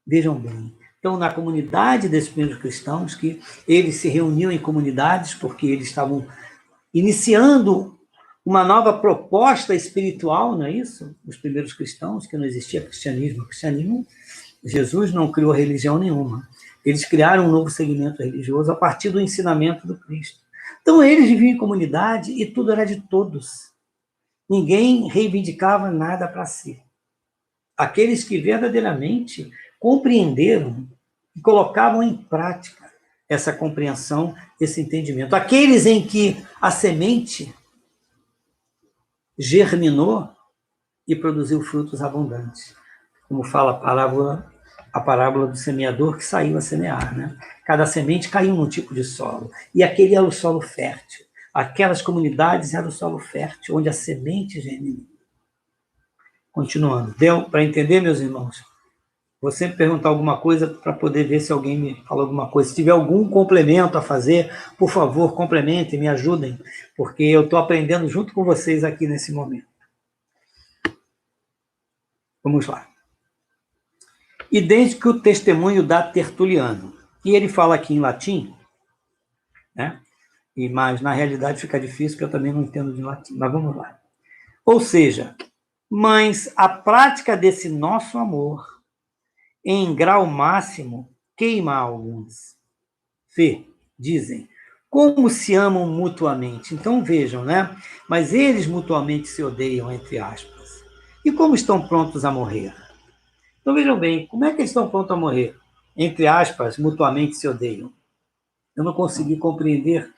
Vejam bem, então na comunidade desses primeiros cristãos, que eles se reuniam em comunidades porque eles estavam iniciando uma nova proposta espiritual, não é isso? Os primeiros cristãos, que não existia cristianismo. O cristianismo, Jesus não criou religião nenhuma. Eles criaram um novo segmento religioso a partir do ensinamento do Cristo. Então, eles viviam em comunidade e tudo era de todos. Ninguém reivindicava nada para si. Aqueles que verdadeiramente compreenderam e colocavam em prática essa compreensão, esse entendimento. Aqueles em que a semente germinou e produziu frutos abundantes. Como fala a parábola do semeador que saiu a semear, né? Cada semente caiu num tipo de solo, e aquele era o solo fértil. Aquelas comunidades eram o solo fértil, onde a semente germinou. Continuando. Deu para entender, meus irmãos? Vou sempre perguntar alguma coisa para poder ver se alguém me fala alguma coisa. Se tiver algum complemento a fazer, por favor, complementem, me ajudem, porque eu estou aprendendo junto com vocês aqui nesse momento. Vamos lá. Idêntico o testemunho da Tertuliano. E ele fala aqui em latim, né? Mas na realidade fica difícil, porque eu também não entendo de latim. Mas vamos lá. Ou seja, mas a prática desse nosso amor, em grau máximo, queima alguns. Fê, dizem, como se amam mutuamente. Então vejam, né? Mas eles mutuamente se odeiam, entre aspas. E como estão prontos a morrer? Então vejam bem, como é que eles estão prontos a morrer? Entre aspas, mutuamente se odeiam. Eu não consegui compreender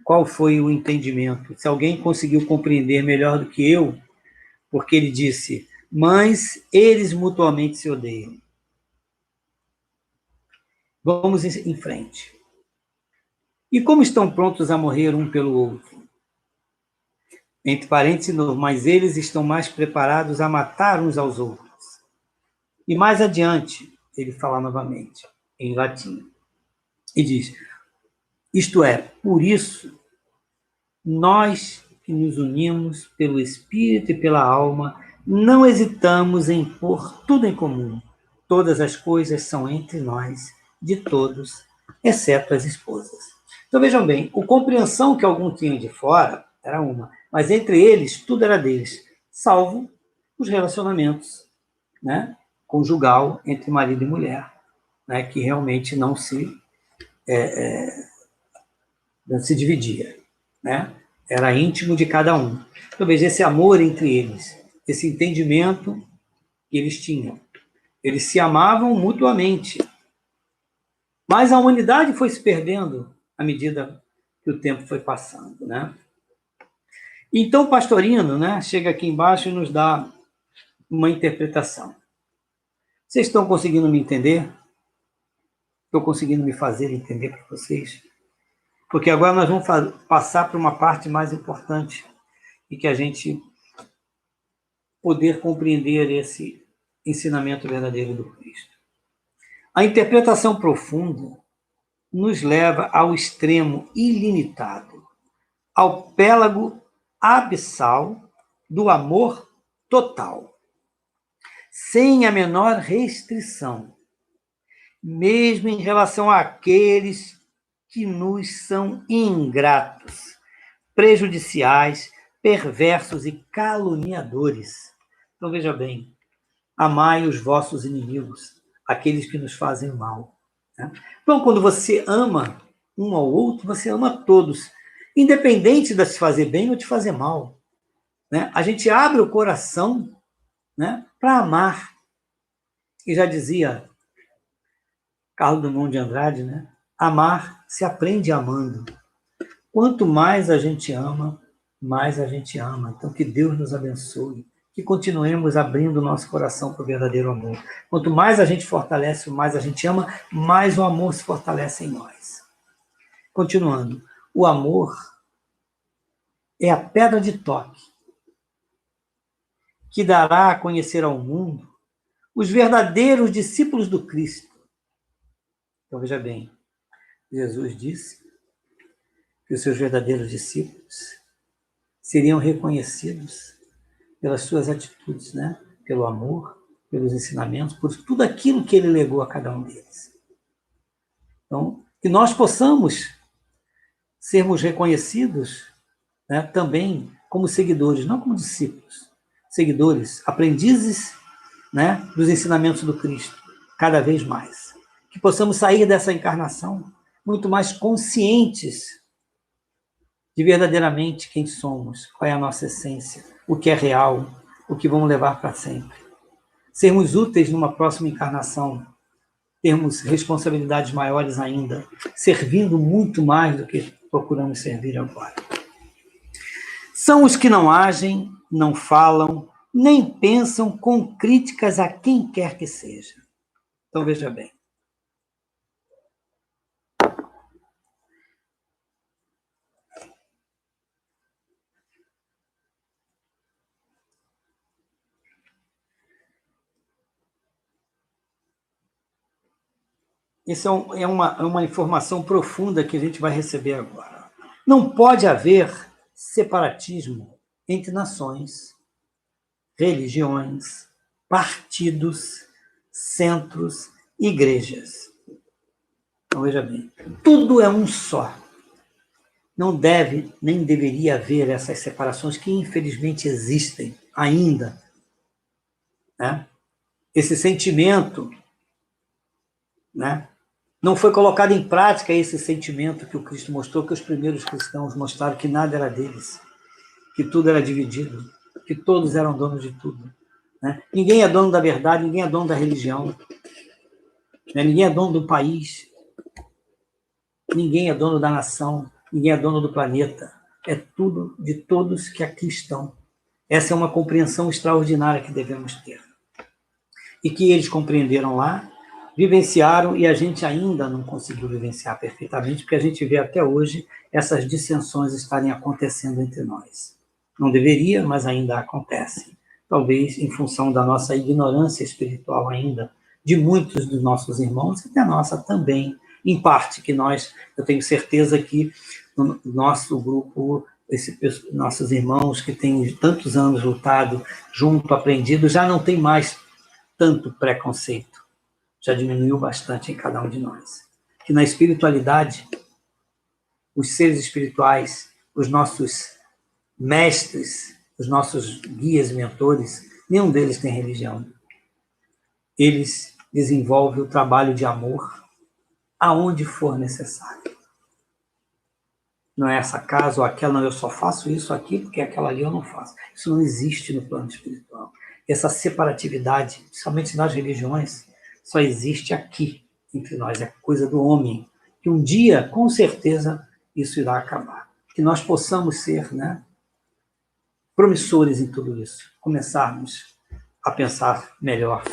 qual foi o entendimento. Se alguém conseguiu compreender melhor do que eu, porque ele disse, mas eles mutuamente se odeiam. Vamos em frente. E como estão prontos a morrer um pelo outro? Entre parênteses, mas eles estão mais preparados a matar uns aos outros. E mais adiante, ele fala novamente, em latim, e diz, isto é, por isso, nós que nos unimos pelo espírito e pela alma, não hesitamos em pôr tudo em comum. Todas as coisas são entre nós, de todos, exceto as esposas. Então vejam bem, a compreensão que algum tinha de fora era uma, mas entre eles tudo era deles, salvo os relacionamentos, né, conjugal entre marido e mulher, né, que realmente não se dividia, né? Era íntimo de cada um. Então, veja, esse amor entre eles esse entendimento que eles tinham. Eles se amavam mutuamente. Mas a humanidade foi se perdendo à medida que o tempo foi passando, né? Então, o Pastorino, né, chega aqui embaixo e nos dá uma interpretação. Vocês estão conseguindo me entender? Estou conseguindo me fazer entender para vocês? Porque agora nós vamos passar para uma parte mais importante e que a gente poder compreender esse ensinamento verdadeiro do Cristo. A interpretação profunda nos leva ao extremo ilimitado, ao pélago abissal do amor total, sem a menor restrição, mesmo em relação àqueles que nos são ingratos, prejudiciais, perversos e caluniadores. Então, veja bem, amai os vossos inimigos, aqueles que nos fazem mal. Né? Então, quando você ama um ao outro, você ama todos, independente de se fazer bem ou de fazer mal. Né? A gente abre o coração, né, para amar. E já dizia Carlos Drummond de Andrade, né? Amar se aprende amando. Quanto mais a gente ama, mais a gente ama. Então, que Deus nos abençoe, que continuemos abrindo o nosso coração para o verdadeiro amor. Quanto mais a gente fortalece, mais a gente ama, mais o amor se fortalece em nós. Continuando, o amor é a pedra de toque que dará a conhecer ao mundo os verdadeiros discípulos do Cristo. Então, veja bem, Jesus disse que os seus verdadeiros discípulos seriam reconhecidos pelas suas atitudes, né? Pelo amor, pelos ensinamentos, por tudo aquilo que ele legou a cada um deles. Então, que nós possamos sermos reconhecidos, né, também como seguidores, não como discípulos, seguidores, aprendizes, né, dos ensinamentos do Cristo, cada vez mais. Que possamos sair dessa encarnação muito mais conscientes de verdadeiramente quem somos, qual é a nossa essência, o que é real, o que vamos levar para sempre. Sermos úteis numa próxima encarnação, termos responsabilidades maiores ainda, servindo muito mais do que procuramos servir agora. São os que não agem, não falam, nem pensam com críticas a quem quer que seja. Então, veja bem. Essa é uma informação profunda que a gente vai receber agora. Não pode haver separatismo entre nações, religiões, partidos, centros, igrejas. Então, veja bem, tudo é um só. Não deve, nem deveria haver essas separações que, infelizmente, existem ainda. Né? Esse sentimento, né? Não foi colocado em prática esse sentimento que o Cristo mostrou, que os primeiros cristãos mostraram que nada era deles, que tudo era dividido, que todos eram donos de tudo. Né? Ninguém é dono da verdade, ninguém é dono da religião, né? Ninguém é dono do país, ninguém é dono da nação, ninguém é dono do planeta. É tudo de todos que aqui estão. Essa é uma compreensão extraordinária que devemos ter. E que eles compreenderam lá, vivenciaram, e a gente ainda não conseguiu vivenciar perfeitamente, porque a gente vê até hoje essas dissensões estarem acontecendo entre nós. Não deveria, mas ainda acontece. Talvez em função da nossa ignorância espiritual ainda, de muitos dos nossos irmãos, e da nossa também, em parte, que eu tenho certeza que no nosso grupo, nossos irmãos que têm tantos anos lutado junto, aprendido, já não tem mais tanto preconceito. Já diminuiu bastante em cada um de nós. Que na espiritualidade, os seres espirituais, os nossos mestres, os nossos guias e mentores, nenhum deles tem religião. Eles desenvolvem o trabalho de amor aonde for necessário. não é essa casa ou aquela, não, eu só faço isso aqui porque aquela ali eu não faço. Isso não existe no plano espiritual. Essa separatividade, principalmente nas religiões, só existe aqui, entre nós, é coisa do homem. Que um dia, com certeza, isso irá acabar. Que nós possamos ser, né, promissores em tudo isso, começarmos a pensar melhor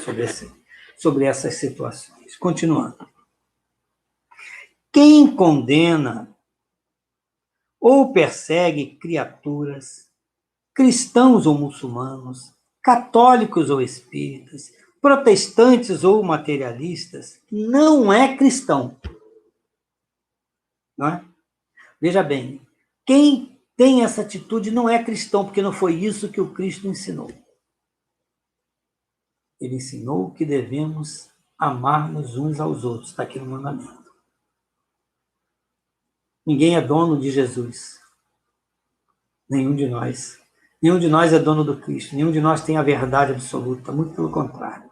sobre essas situações. Continuando. Quem condena ou persegue criaturas, cristãos ou muçulmanos, católicos ou espíritas, protestantes ou materialistas, não é cristão. Não é? Veja bem, quem tem essa atitude não é cristão, porque não foi isso que o Cristo ensinou. Ele ensinou que devemos amar-nos uns aos outros, está aqui no mandamento. Ninguém é dono de Jesus. Nenhum de nós. Nenhum de nós é dono do Cristo. Nenhum de nós tem a verdade absoluta. Muito pelo contrário.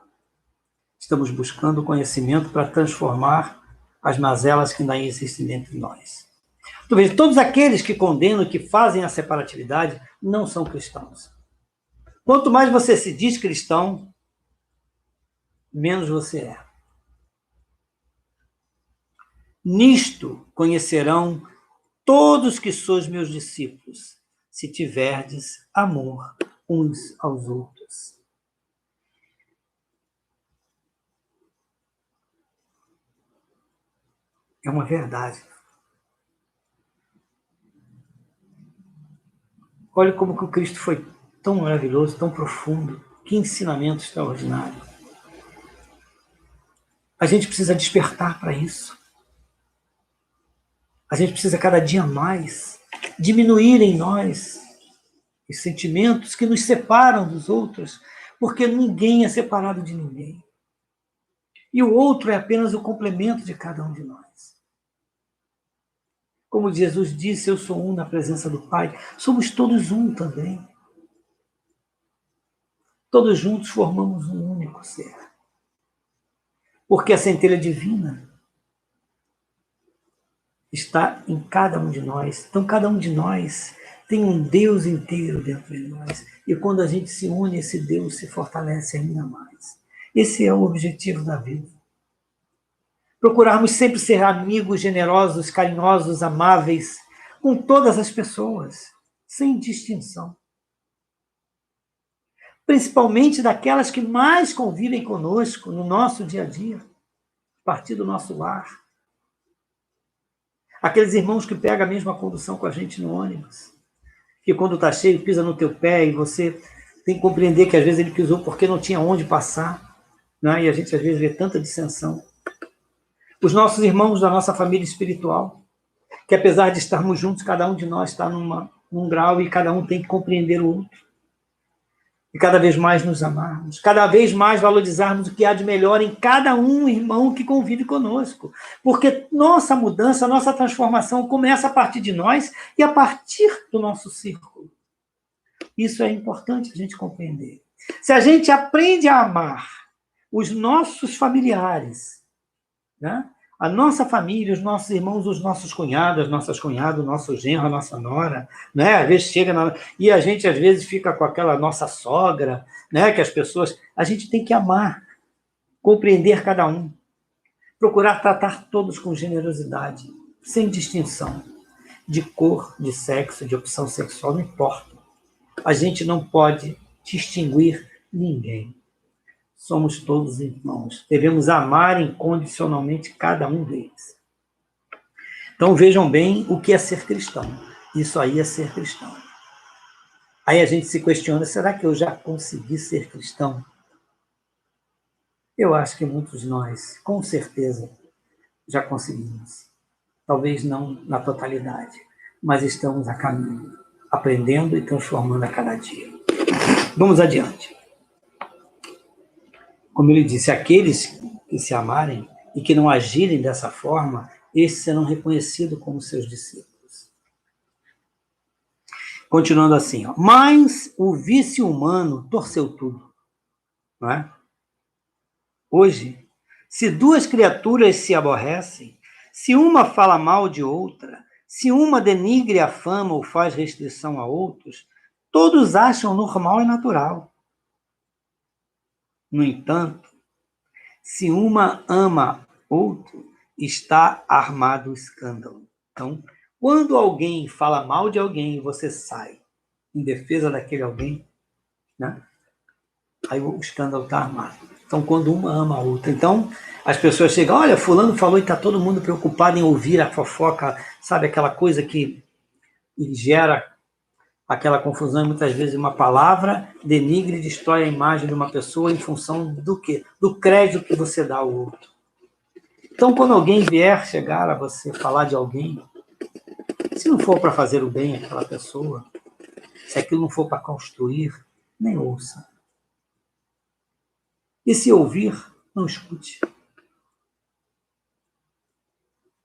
Estamos buscando o conhecimento para transformar as mazelas que ainda existem dentro de nós. Então, veja, todos aqueles que condenam, que fazem a separatividade, não são cristãos. Quanto mais você se diz cristão, menos você é. Nisto conhecerão todos que sois meus discípulos, se tiverdes amor uns aos outros. É uma verdade. Olha como que o Cristo foi tão maravilhoso, tão profundo. Que ensinamento extraordinário. A gente precisa despertar para isso. A gente precisa cada dia mais diminuir em nós os sentimentos que nos separam dos outros, porque ninguém é separado de ninguém. E o outro é apenas o complemento de cada um de nós. Como Jesus disse, eu sou um na presença do Pai, somos todos um também. Todos juntos formamos um único ser. Porque a centelha divina está em cada um de nós. Então, cada um de nós tem um Deus inteiro dentro de nós. E quando a gente se une, esse Deus se fortalece ainda mais. Esse é o objetivo da vida. Procurarmos sempre ser amigos generosos, carinhosos, amáveis, com todas as pessoas, sem distinção. Principalmente daquelas que mais convivem conosco no nosso dia a dia, a partir do nosso lar. Aqueles irmãos que pegam a mesma condução com a gente no ônibus, que quando está cheio pisa no teu pé e você tem que compreender que às vezes ele pisou porque não tinha onde passar, né? E a gente às vezes vê tanta dissensão. Os nossos irmãos da nossa família espiritual, que apesar de estarmos juntos, cada um de nós está num grau e cada um tem que compreender o outro. E cada vez mais nos amarmos, cada vez mais valorizarmos o que há de melhor em cada um irmão que convive conosco. Porque nossa mudança, nossa transformação começa a partir de nós e a partir do nosso círculo. Isso é importante a gente compreender. Se a gente aprende a amar os nossos familiares, né? A nossa família, os nossos irmãos, os nossos cunhados, as nossas cunhadas, o nosso genro, a nossa nora, né? Às vezes chega e a gente às vezes fica com aquela nossa sogra, né? Que as pessoas, a gente tem que amar, compreender cada um, procurar tratar todos com generosidade, sem distinção de cor, de sexo, de opção sexual, não importa. A gente não pode distinguir ninguém. Somos todos irmãos. Devemos amar incondicionalmente cada um deles. Então vejam bem o que é ser cristão. Isso aí é ser cristão. Aí a gente se questiona, será que eu já consegui ser cristão? Eu acho que muitos de nós, com certeza, já conseguimos. Talvez não na totalidade, mas estamos a caminho, aprendendo e transformando a cada dia. Vamos adiante. Como ele disse, aqueles que se amarem e que não agirem dessa forma, esses serão reconhecidos como seus discípulos. Continuando assim, ó. Mas o vício humano torceu tudo. Não é? Hoje, se duas criaturas se aborrecem, se uma fala mal de outra, Se uma denigre a fama ou faz restrição a outros, todos acham normal e natural. No entanto, se uma ama outro, está armado o escândalo. Então, quando alguém fala mal de alguém e você sai em defesa daquele alguém, né? Aí o escândalo está armado. Então, quando uma ama a outra. Então, as pessoas chegam, olha, fulano falou e está todo mundo preocupado em ouvir a fofoca, sabe, aquela coisa que gera aquela confusão, e muitas vezes uma palavra denigre e destrói a imagem de uma pessoa em função do quê? Do crédito que você dá ao outro. Então, quando alguém vier chegar a você falar de alguém, se não for para fazer o bem àquela pessoa, se aquilo não for para construir, nem ouça. E se ouvir, não escute.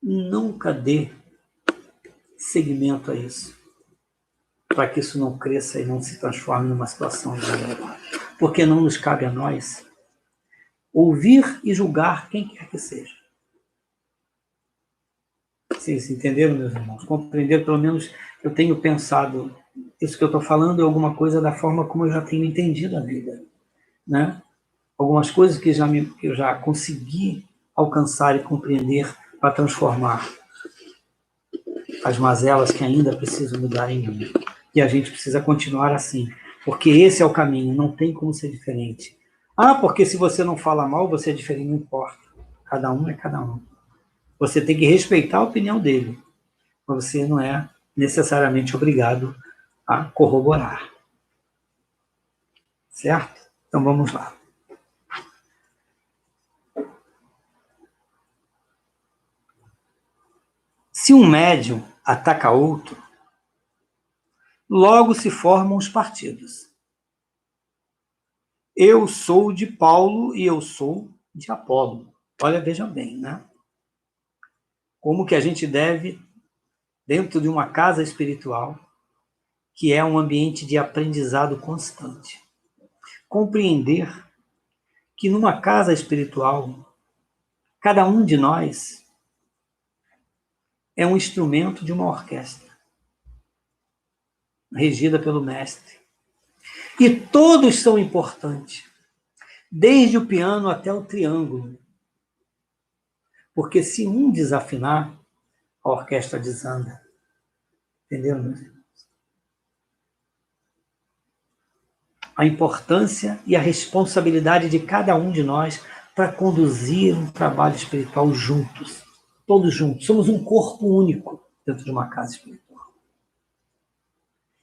Nunca dê seguimento a isso, para que isso não cresça e não se transforme numa situação desagradável. Porque não nos cabe a nós ouvir e julgar quem quer que seja. Vocês entenderam, meus irmãos? Compreenderam, pelo menos eu tenho pensado, isso que eu estou falando é alguma coisa da forma como eu já tenho entendido a vida, né? Algumas coisas que eu já consegui alcançar e compreender para transformar as mazelas que ainda precisam mudar em mim. E a gente precisa continuar assim, porque esse é o caminho, não tem como ser diferente. Ah, porque se você não fala mal, você é diferente, não importa. Cada um é cada um. Você tem que respeitar a opinião dele, mas você não é necessariamente obrigado a corroborar. Certo? Então vamos lá. Se um médium ataca outro, logo se formam os partidos. Eu sou de Paulo e eu sou de Apolo. Olha, vejam bem, né? Como que a gente deve, dentro de uma casa espiritual, que é um ambiente de aprendizado constante, compreender que numa casa espiritual, cada um de nós é um instrumento de uma orquestra, regida pelo mestre. E todos são importantes, desde o piano até o triângulo. Porque se um desafinar, a orquestra desanda. Entendeu, meus irmãos? A importância e a responsabilidade de cada um de nós para conduzir um trabalho espiritual juntos. Todos juntos. Somos um corpo único dentro de uma casa espiritual.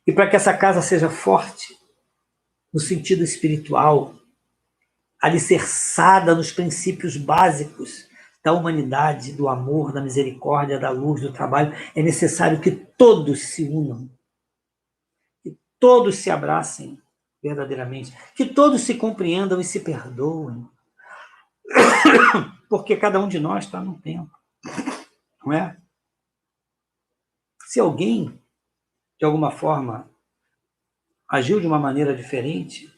E para que essa casa seja forte, no sentido espiritual, alicerçada nos princípios básicos da humanidade, do amor, da misericórdia, da luz, do trabalho, é necessário que todos se unam, que todos se abracem verdadeiramente, que todos se compreendam e se perdoem, porque cada um de nós está num tempo, não é? Se alguém, de alguma forma, agiu de uma maneira diferente,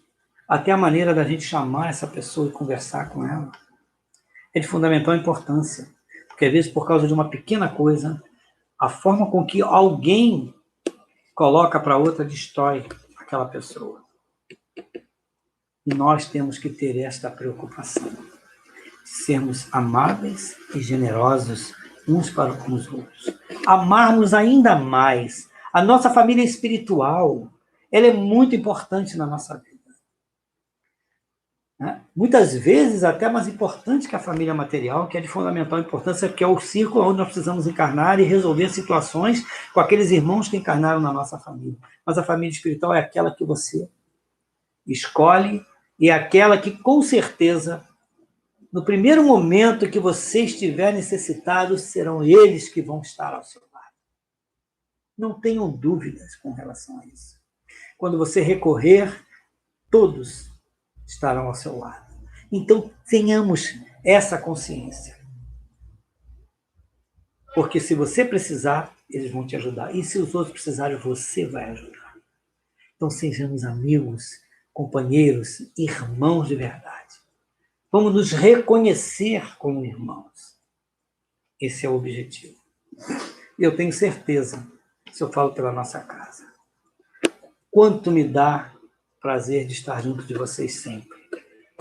até a maneira da gente chamar essa pessoa e conversar com ela é de fundamental importância, porque às vezes por causa de uma pequena coisa, a forma com que alguém coloca para outra destrói aquela pessoa. E nós temos que ter esta preocupação, de sermos amáveis e generosos uns para com os outros. Amarmos ainda mais. A nossa família espiritual, ela é muito importante na nossa vida. Muitas vezes até mais importante que a família material, que é de fundamental importância, que é o círculo onde nós precisamos encarnar e resolver situações com aqueles irmãos que encarnaram na nossa família. Mas a família espiritual é aquela que você escolhe e é aquela que, com certeza, no primeiro momento que você estiver necessitado, serão eles que vão estar ao seu lado. Não tenham dúvidas com relação a isso. Quando você recorrer, todos estarão ao seu lado. Então, tenhamos essa consciência. Porque se você precisar, eles vão te ajudar. E se os outros precisarem, você vai ajudar. Então, sejamos amigos, companheiros, irmãos de verdade. Vamos nos reconhecer como irmãos. Esse é o objetivo. E eu tenho certeza, se eu falo pela nossa casa, quanto me dá prazer de estar junto de vocês sempre.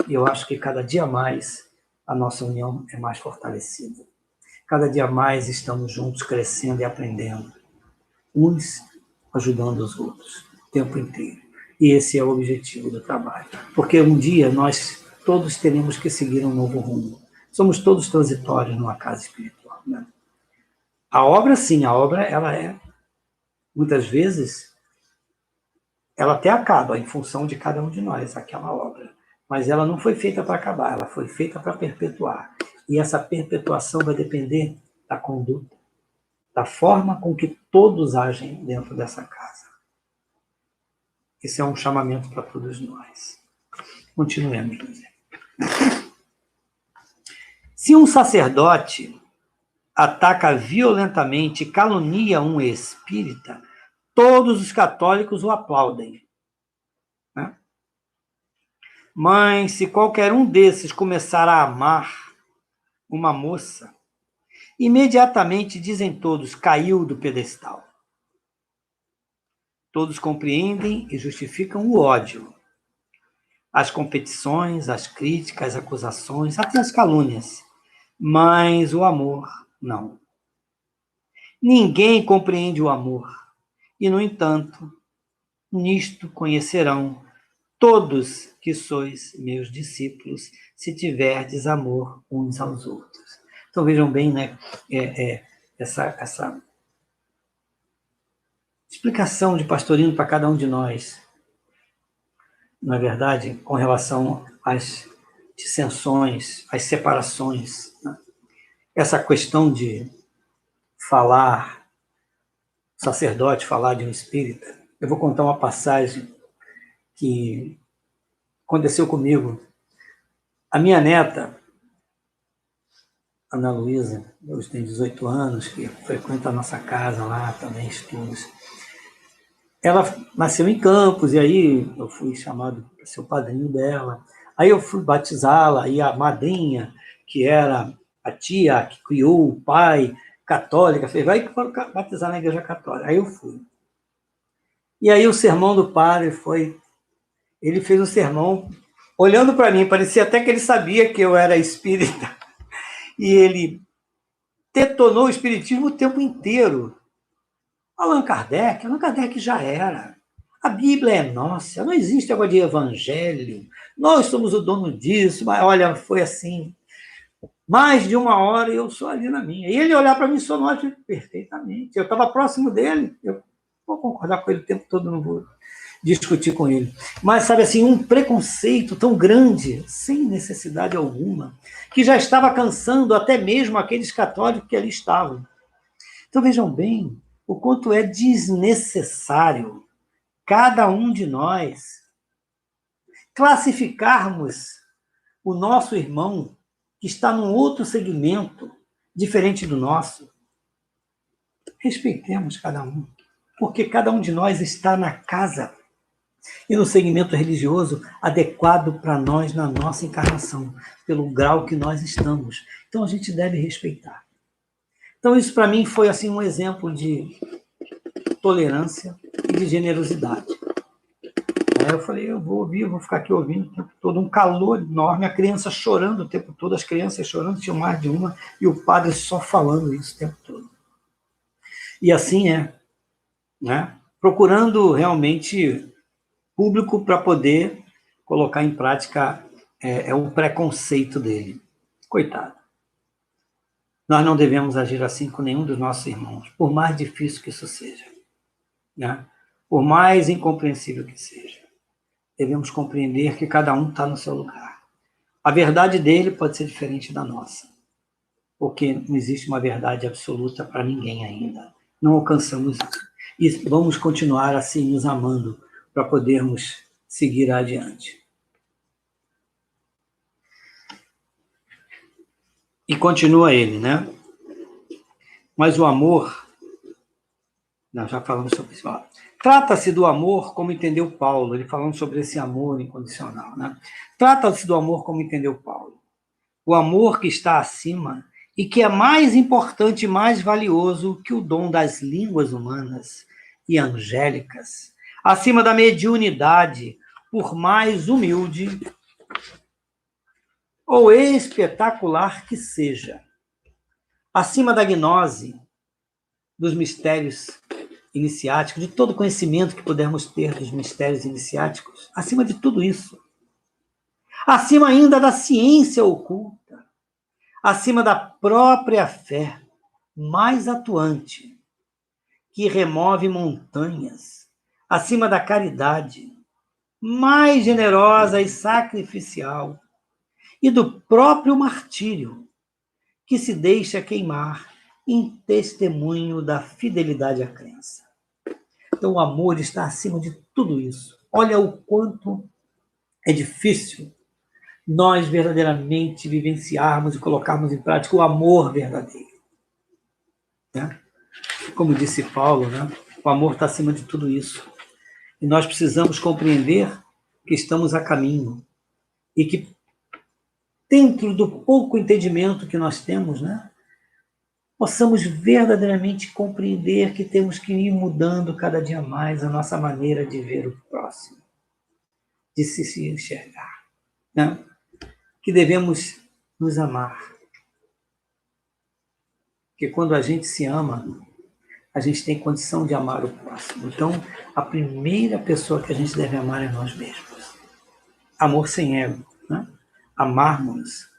E eu acho que cada dia mais a nossa união é mais fortalecida. Cada dia mais estamos juntos, crescendo e aprendendo. Uns ajudando os outros, o tempo inteiro. E esse é o objetivo do trabalho. Porque um dia nós todos teremos que seguir um novo rumo. Somos todos transitórios numa casa espiritual, né? A obra, sim, a obra, ela é, muitas vezes, ela até acaba em função de cada um de nós, aquela obra. Mas ela não foi feita para acabar, ela foi feita para perpetuar. E essa perpetuação vai depender da conduta, da forma com que todos agem dentro dessa casa. Esse é um chamamento para todos nós. Continuemos, José. Se um sacerdote ataca violentamente e calunia um espírita, todos os católicos o aplaudem, né? Mas se qualquer um desses começar a amar uma moça, imediatamente dizem todos, caiu do pedestal. Todos compreendem e justificam o ódio, as competições, as críticas, as acusações, até as calúnias. Mas o amor, não. Ninguém compreende o amor. E, no entanto, nisto conhecerão todos que sois meus discípulos, se tiverdes amor uns aos outros. Então, vejam bem, né, essa explicação de Pastorino para cada um de nós, na verdade, com relação às dissensões, às separações, né? Essa questão de falar, sacerdote falar de um espírita. Eu vou contar uma passagem que aconteceu comigo. A minha neta, Ana Luísa, hoje tem 18 anos, que frequenta a nossa casa lá, também estudos. Ela nasceu em Campos, e aí eu fui chamado para ser o padrinho dela. Aí eu fui batizá-la, e a madrinha, que era a tia que criou o pai, católica, fez, vai batizar na igreja católica. Aí eu fui. E aí o sermão do padre foi... Ele fez um sermão olhando para mim, parecia até que ele sabia que eu era espírita. E ele detonou o espiritismo o tempo inteiro. Allan Kardec já era. A Bíblia é nossa, não existe agora de evangelho. Nós somos o dono disso, mas olha, foi assim. Mais de uma hora e eu sou ali na minha. E ele olhar para mim só nós perfeitamente. Eu estava próximo dele, eu vou concordar com ele o tempo todo, não vou discutir com ele. Mas, sabe assim, um preconceito tão grande, sem necessidade alguma, que já estava cansando até mesmo aqueles católicos que ali estavam. Então, vejam bem o quanto é desnecessário cada um de nós classificarmos o nosso irmão que está num outro segmento diferente do nosso. Respeitemos cada um, porque cada um de nós está na casa e no segmento religioso adequado para nós na nossa encarnação, pelo grau que nós estamos. Então, a gente deve respeitar. Então, isso para mim foi assim um exemplo de tolerância e de generosidade. Aí eu falei, eu vou ouvir, eu vou ficar aqui ouvindo o tempo todo, um calor enorme, a criança chorando o tempo todo, as crianças chorando, tinha mais de uma, e o padre só falando isso o tempo todo. E assim é, né? Procurando realmente público para poder colocar em prática o preconceito dele. Coitado. Nós não devemos agir assim com nenhum dos nossos irmãos, por mais difícil que isso seja, né? Por mais incompreensível que seja. Devemos compreender que cada um está no seu lugar. A verdade dele pode ser diferente da nossa, porque não existe uma verdade absoluta para ninguém ainda. Não alcançamos isso. E vamos continuar assim, nos amando, para podermos seguir adiante. E continua ele, né? Mas o amor... Nós já falamos sobre isso. Trata-se do amor como entendeu Paulo, ele falando sobre esse amor incondicional, né? Trata-se do amor como entendeu Paulo. O amor que está acima e que é mais importante e mais valioso que o dom das línguas humanas e angélicas, acima da mediunidade, por mais humilde ou espetacular que seja, acima da gnose, dos mistérios iniciáticos, de todo conhecimento que pudermos ter dos mistérios iniciáticos, acima de tudo isso, acima ainda da ciência oculta, acima da própria fé mais atuante, que remove montanhas, acima da caridade mais generosa e sacrificial, e do próprio martírio, que se deixa queimar em testemunho da fidelidade à crença. Então, o amor está acima de tudo isso. Olha o quanto é difícil nós verdadeiramente vivenciarmos e colocarmos em prática o amor verdadeiro. Né? Como disse Paulo, né? O amor está acima de tudo isso. E nós precisamos compreender que estamos a caminho e que, dentro do pouco entendimento que nós temos, né, possamos verdadeiramente compreender que temos que ir mudando cada dia mais a nossa maneira de ver o próximo, de se enxergar, né? Que devemos nos amar. Porque quando a gente se ama, a gente tem condição de amar o próximo. Então, a primeira pessoa que a gente deve amar é nós mesmos. Amor sem ego, né? Amarmos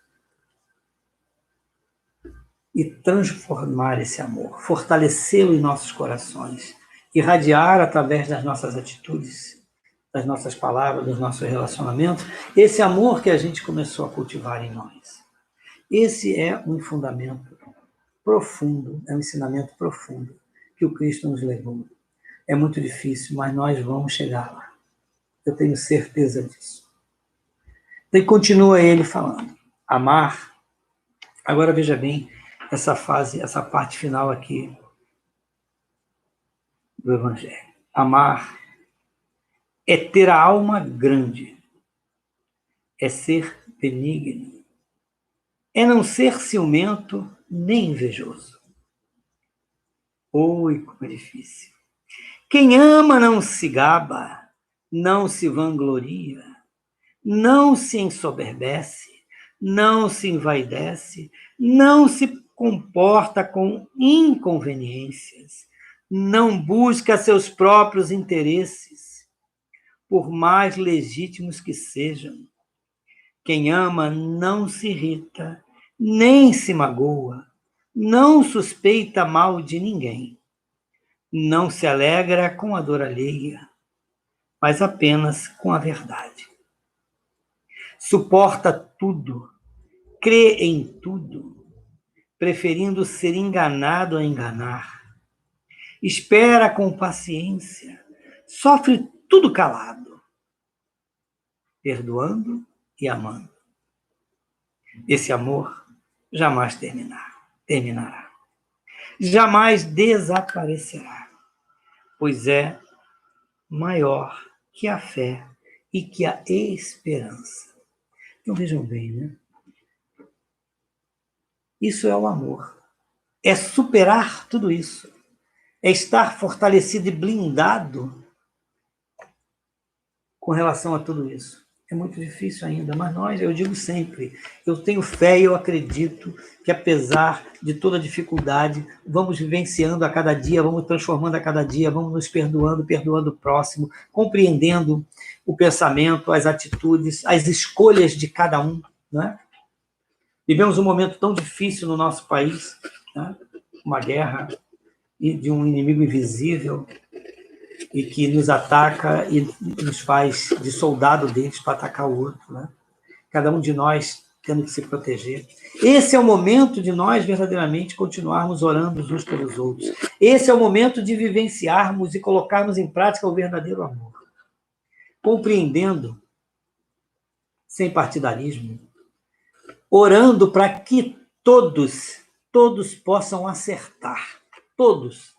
e transformar esse amor, fortalecê-lo em nossos corações, irradiar através das nossas atitudes, das nossas palavras, dos nossos relacionamentos, esse amor que a gente começou a cultivar em nós. Esse é um fundamento profundo, é um ensinamento profundo que o Cristo nos levou. É muito difícil, mas nós vamos chegar lá. Eu tenho certeza disso. E continua ele falando. Amar. Agora veja bem essa fase, essa parte final aqui do Evangelho. Amar é ter a alma grande, é ser benigno, é não ser ciumento nem invejoso. Oi, como é difícil. Quem ama não se gaba, não se vangloria, não se ensoberbece, não se envaidece, não se comporta com inconveniências, não busca seus próprios interesses, por mais legítimos que sejam. Quem ama não se irrita, nem se magoa, não suspeita mal de ninguém, não se alegra com a dor alheia, mas apenas com a verdade. Suporta tudo, crê em tudo, preferindo ser enganado a enganar. Espera com paciência, sofre tudo calado, perdoando e amando. Esse amor jamais terminará. Jamais desaparecerá, pois é maior que a fé e que a esperança. Então vejam bem, né? Isso é o amor. É superar tudo isso. É estar fortalecido e blindado com relação a tudo isso. É muito difícil ainda, mas nós, eu digo sempre, eu tenho fé e eu acredito que, apesar de toda dificuldade, vamos vivenciando a cada dia, vamos transformando a cada dia, vamos nos perdoando, perdoando o próximo, compreendendo o pensamento, as atitudes, as escolhas de cada um, né? Vivemos um momento tão difícil no nosso país, né? Uma guerra e de um inimigo invisível e que nos ataca e nos faz de soldado deles para atacar o outro, né? Cada um de nós tendo que se proteger. Esse é o momento de nós verdadeiramente continuarmos orando uns pelos outros. Esse é o momento de vivenciarmos e colocarmos em prática o verdadeiro amor, compreendendo, sem partidarismo, orando para que todos possam acertar, todos.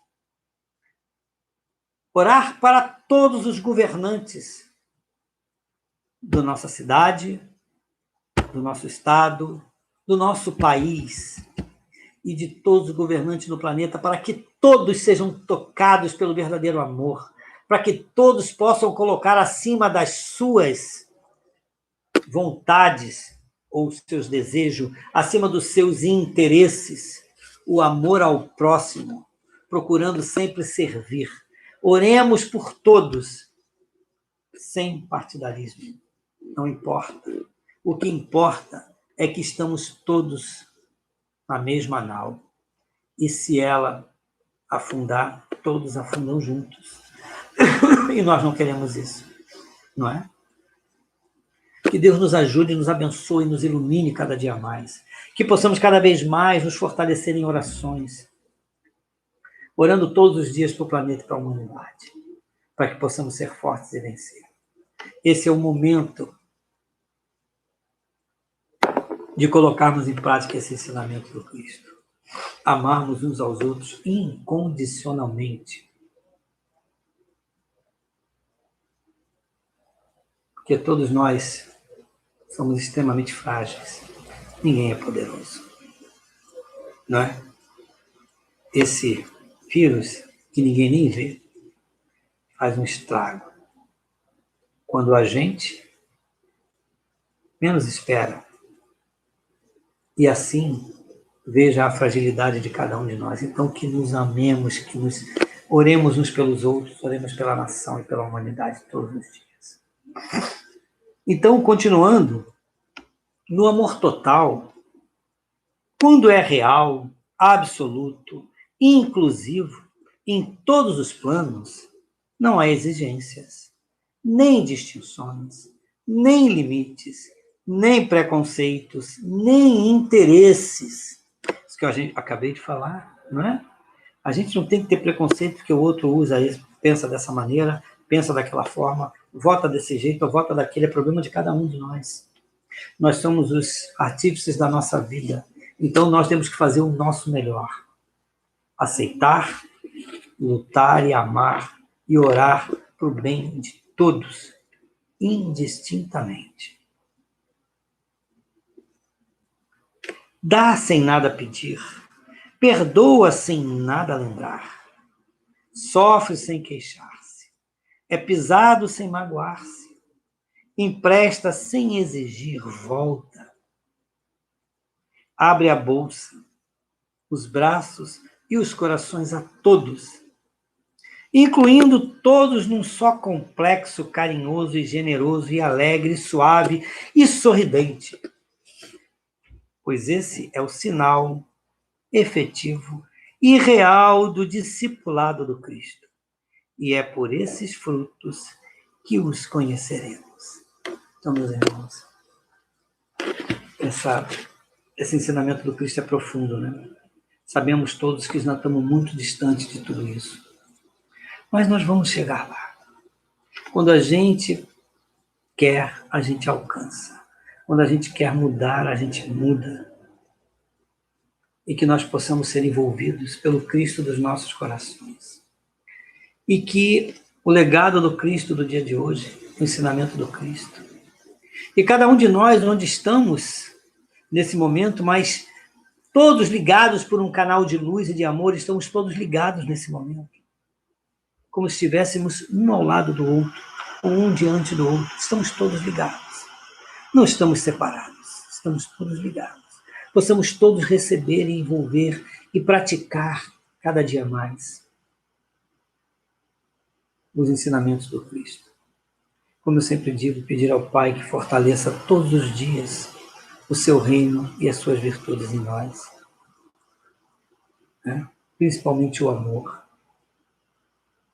Orar para todos os governantes da nossa cidade, do nosso estado, do nosso país, e de todos os governantes do planeta, para que todos sejam tocados pelo verdadeiro amor, para que todos possam colocar acima das suas vontades ou seus desejos, acima dos seus interesses, o amor ao próximo, procurando sempre servir. Oremos por todos, sem partidarismo. Não importa. O que importa é que estamos todos na mesma nau. E se ela afundar, todos afundam juntos. E nós não queremos isso, não é? Que Deus nos ajude, nos abençoe, nos ilumine cada dia mais. Que possamos cada vez mais nos fortalecer em orações, orando todos os dias para o planeta e para a humanidade, para que possamos ser fortes e vencer. Esse é o momento de colocarmos em prática esse ensinamento do Cristo. Amarmos uns aos outros incondicionalmente. Porque todos nós somos extremamente frágeis. Ninguém é poderoso. Não é? Esse vírus, que ninguém nem vê, faz um estrago. Quando a gente menos espera. E assim, veja a fragilidade de cada um de nós. Então, que nos amemos, que nos oremos uns pelos outros, oremos pela nação e pela humanidade todos os dias. Então, continuando, no amor total, quando é real, absoluto, inclusivo, em todos os planos, não há exigências, nem distinções, nem limites, nem preconceitos, nem interesses. Isso que eu acabei de falar, não é? A gente não tem que ter preconceito porque o outro usa isso, pensa dessa maneira, pensa daquela forma, vota desse jeito ou vota daquele, é problema de cada um de nós. Nós somos os artífices da nossa vida, então nós temos que fazer o nosso melhor. Aceitar, lutar e amar e orar para o bem de todos, indistintamente. Dá sem nada pedir, perdoa sem nada lembrar, sofre sem queixar-se, é pisado sem magoar-se, empresta sem exigir volta, abre a bolsa, os braços e os corações a todos, incluindo todos num só complexo carinhoso e generoso e alegre, suave e sorridente, pois esse é o sinal efetivo e real do discipulado do Cristo. E é por esses frutos que os conheceremos. Então, meus irmãos, esse ensinamento do Cristo é profundo, né? Sabemos todos que nós estamos muito distantes de tudo isso. Mas nós vamos chegar lá. Quando a gente quer, a gente alcança. Quando a gente quer mudar, a gente muda. E que nós possamos ser envolvidos pelo Cristo dos nossos corações. E que o legado do Cristo do dia de hoje, o ensinamento do Cristo, e cada um de nós, onde estamos nesse momento, mas todos ligados por um canal de luz e de amor, estamos todos ligados nesse momento. Como se estivéssemos um ao lado do outro, ou um diante do outro. Estamos todos ligados. Não estamos separados, estamos todos ligados. Possamos todos receber e envolver e praticar cada dia mais os ensinamentos do Cristo. Como eu sempre digo, pedir ao Pai que fortaleça todos os dias o seu reino e as suas virtudes em nós. Né? Principalmente o amor,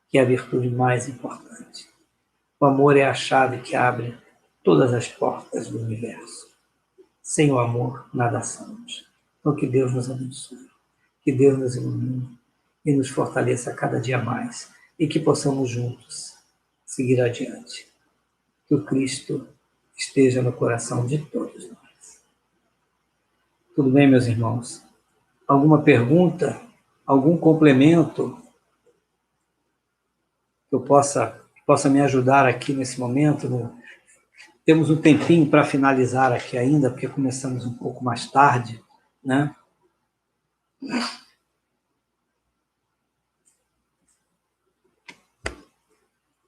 que é a virtude mais importante. O amor é a chave que abre todas as portas do universo. Sem o amor, nada somos. Então, que Deus nos abençoe, que Deus nos ilumine e nos fortaleça cada dia mais e que possamos juntos seguir adiante. Que o Cristo esteja no coração de todos nós. Tudo bem, meus irmãos? Alguma pergunta? Algum complemento que eu possa me ajudar aqui nesse momento? Temos um tempinho para finalizar aqui ainda, porque começamos um pouco mais tarde, né?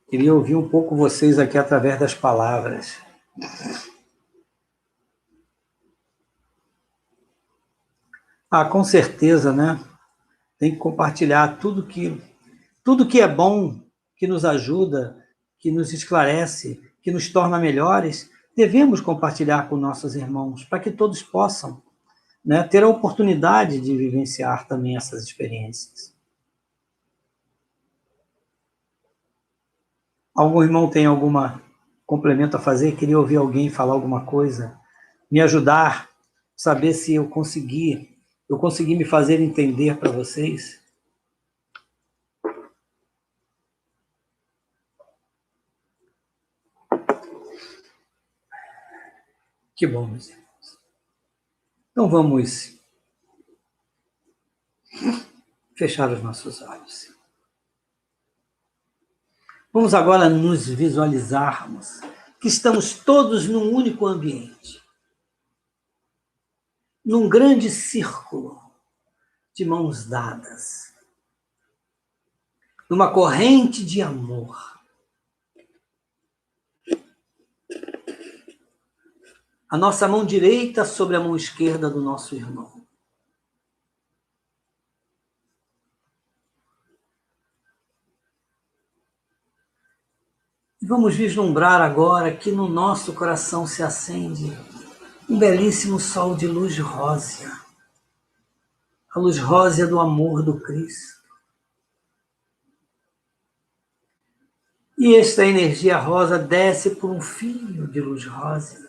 Queria ouvir um pouco vocês aqui através das palavras. Com certeza, né? Tem que compartilhar tudo que é bom, que nos ajuda, que nos esclarece, que nos torna melhores, devemos compartilhar com nossos irmãos, para que todos possam, né, ter a oportunidade de vivenciar também essas experiências. Algum irmão tem alguma complemento a fazer? Queria ouvir alguém falar alguma coisa, me ajudar, saber se eu consegui me fazer entender para vocês. Que bom, meus irmãos. Então vamos fechar os nossos olhos. Vamos agora nos visualizarmos que estamos todos num único ambiente, num grande círculo de mãos dadas, numa corrente de amor. A nossa mão direita sobre a mão esquerda do nosso irmão. E vamos vislumbrar agora que no nosso coração se acende um belíssimo sol de luz rósea, a luz rósea do amor do Cristo. E esta energia rosa desce por um fio de luz rósea,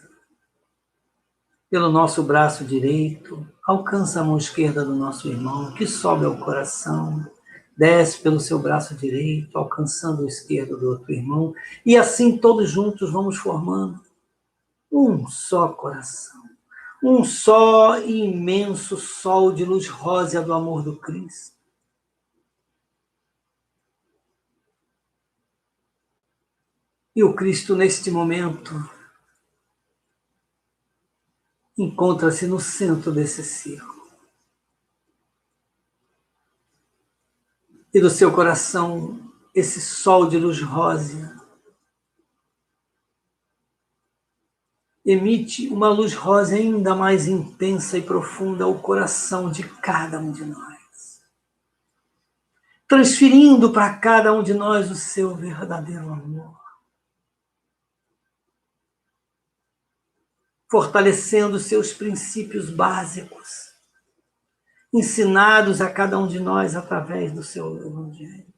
pelo nosso braço direito, alcança a mão esquerda do nosso irmão, que sobe ao coração, desce pelo seu braço direito, alcançando o esquerdo do outro irmão, e assim todos juntos vamos formando um só coração, um só e imenso sol de luz rósea do amor do Cristo. E o Cristo, neste momento, encontra-se no centro desse círculo. E do seu coração, esse sol de luz rósea emite uma luz rosa ainda mais intensa e profunda ao coração de cada um de nós, transferindo para cada um de nós o seu verdadeiro amor, fortalecendo seus princípios básicos, ensinados a cada um de nós através do seu Evangelho.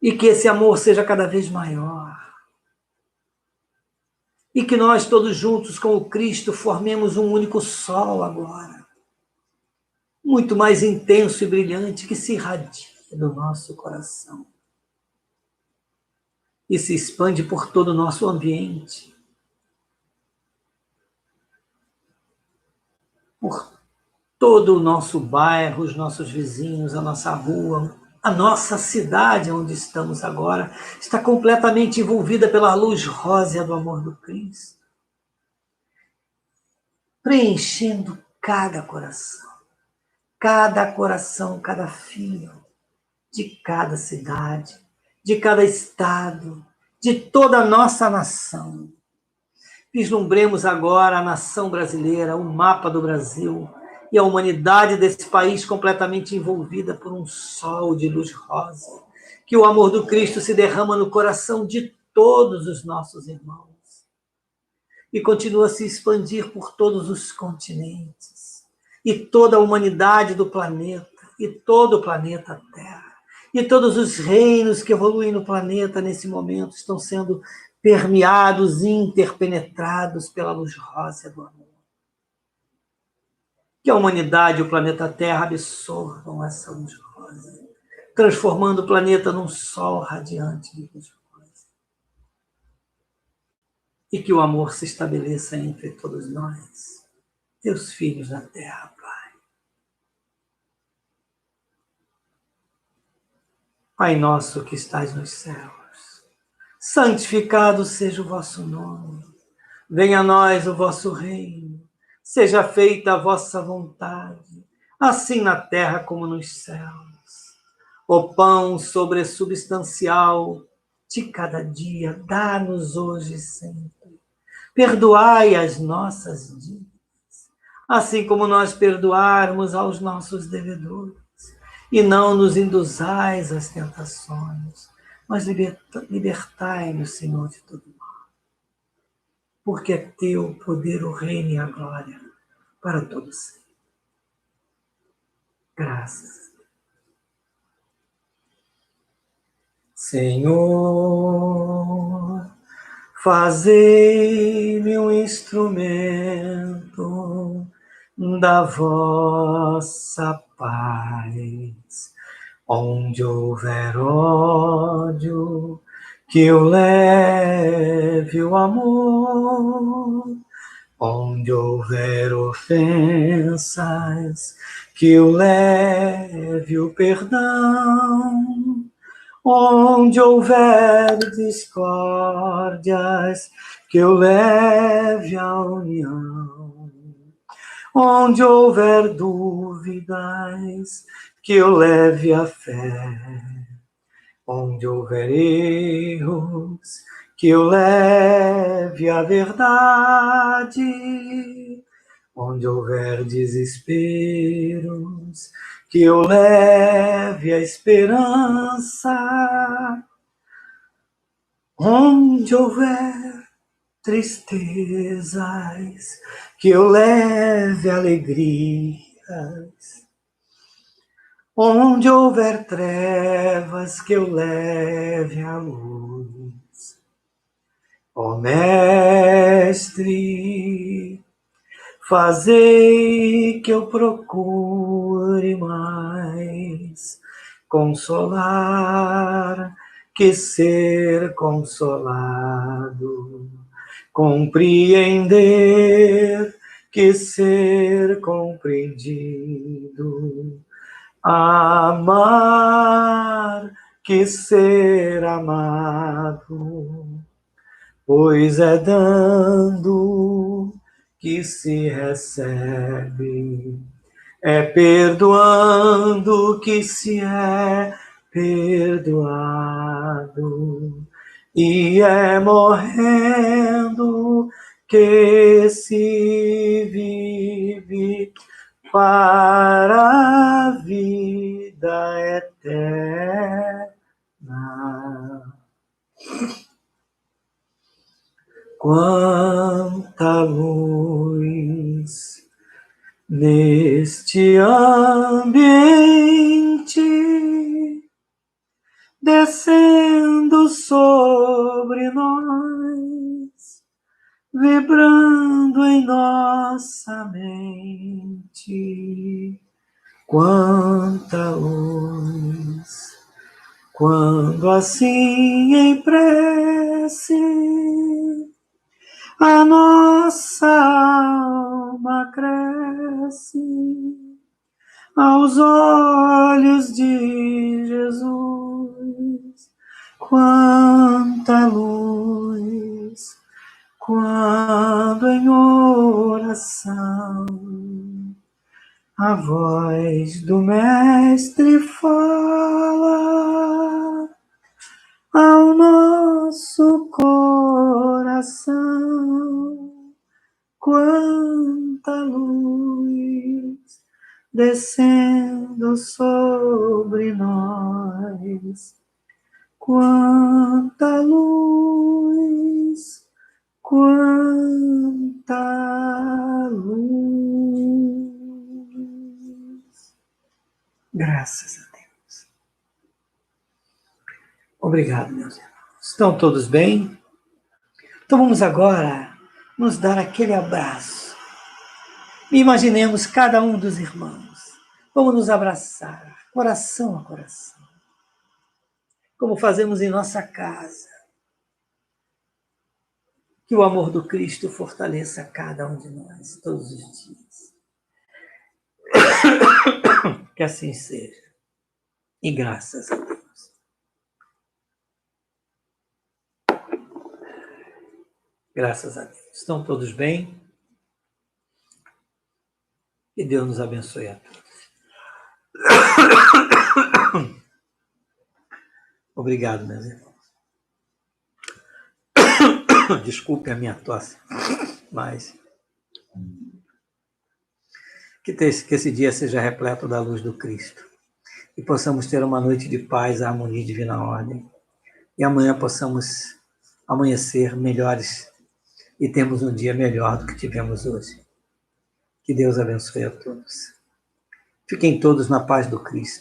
E que esse amor seja cada vez maior. E que nós todos juntos com o Cristo formemos um único sol agora, muito mais intenso e brilhante, que se irradia do nosso coração e se expande por todo o nosso ambiente, por todo o nosso bairro, os nossos vizinhos, a nossa rua, a nossa cidade onde estamos agora, está completamente envolvida pela luz rósea do amor do Cristo, preenchendo cada coração, cada filho de cada cidade, de cada estado, de toda a nossa nação. Vislumbremos agora a nação brasileira, o mapa do Brasil e a humanidade desse país completamente envolvida por um sol de luz rosa, que o amor do Cristo se derrama no coração de todos os nossos irmãos e continua a se expandir por todos os continentes e toda a humanidade do planeta e todo o planeta Terra. E todos os reinos que evoluem no planeta nesse momento estão sendo permeados e interpenetrados pela luz rosa do amor. Que a humanidade e o planeta Terra absorvam essa luz rosa, transformando o planeta num sol radiante de luz rosa. E que o amor se estabeleça entre todos nós, teus filhos da Terra, Pai. Pai nosso que estais nos céus, santificado seja o vosso nome. Venha a nós o vosso reino. Seja feita a vossa vontade, assim na terra como nos céus. O pão sobresubstancial de cada dia, dá-nos hoje e sempre. Perdoai as nossas dívidas, assim como nós perdoarmos aos nossos devedores. E não nos induzais às tentações, mas libertai-nos, Senhor, de todo mal. Porque é teu o poder, o reino e a glória para todos sempre. Graças. Senhor, fazei-me um instrumento da vossa paz. Onde houver ódio, que eu leve o amor. Onde houver ofensas, que eu leve o perdão. Onde houver discórdias, que eu leve a união. Onde houver dúvidas, que eu leve a fé. Onde houver erros, que eu leve a verdade. Onde houver desesperos, que eu leve a esperança. Onde houver tristezas, que eu leve alegrias. Onde houver trevas, que eu leve a luz. Ó Mestre, fazei que eu procure mais consolar que ser consolado, compreender que ser compreendido, amar que ser amado, pois é dando que se recebe, é perdoando que se é perdoado, e é morrendo que se vive para a vida eterna. Quanta luz neste ambiente, descendo sobre nós, vibrando em nossa mente. Quanta luz, quando assim em prece a nossa alma cresce aos olhos de Jesus. Quanta luz, quando em oração a voz do Mestre fala ao nosso coração. Quanta luz descendo sobre nós. Quanta luz, quanta luz. Graças a Deus. Obrigado, meus irmãos. Estão todos bem? Então vamos agora nos dar aquele abraço. Imaginemos cada um dos irmãos. Vamos nos abraçar, coração a coração. Como fazemos em nossa casa. Que o amor do Cristo fortaleça cada um de nós todos os dias. Que assim seja. E graças a Deus. Graças a Deus. Estão todos bem? Que Deus nos abençoe a todos. Obrigado, meus irmãos. Desculpe a minha tosse, mas que esse dia seja repleto da luz do Cristo e possamos ter uma noite de paz, harmonia e divina ordem. E amanhã possamos amanhecer melhores e termos um dia melhor do que tivemos hoje. Que Deus abençoe a todos. Fiquem todos na paz do Cristo.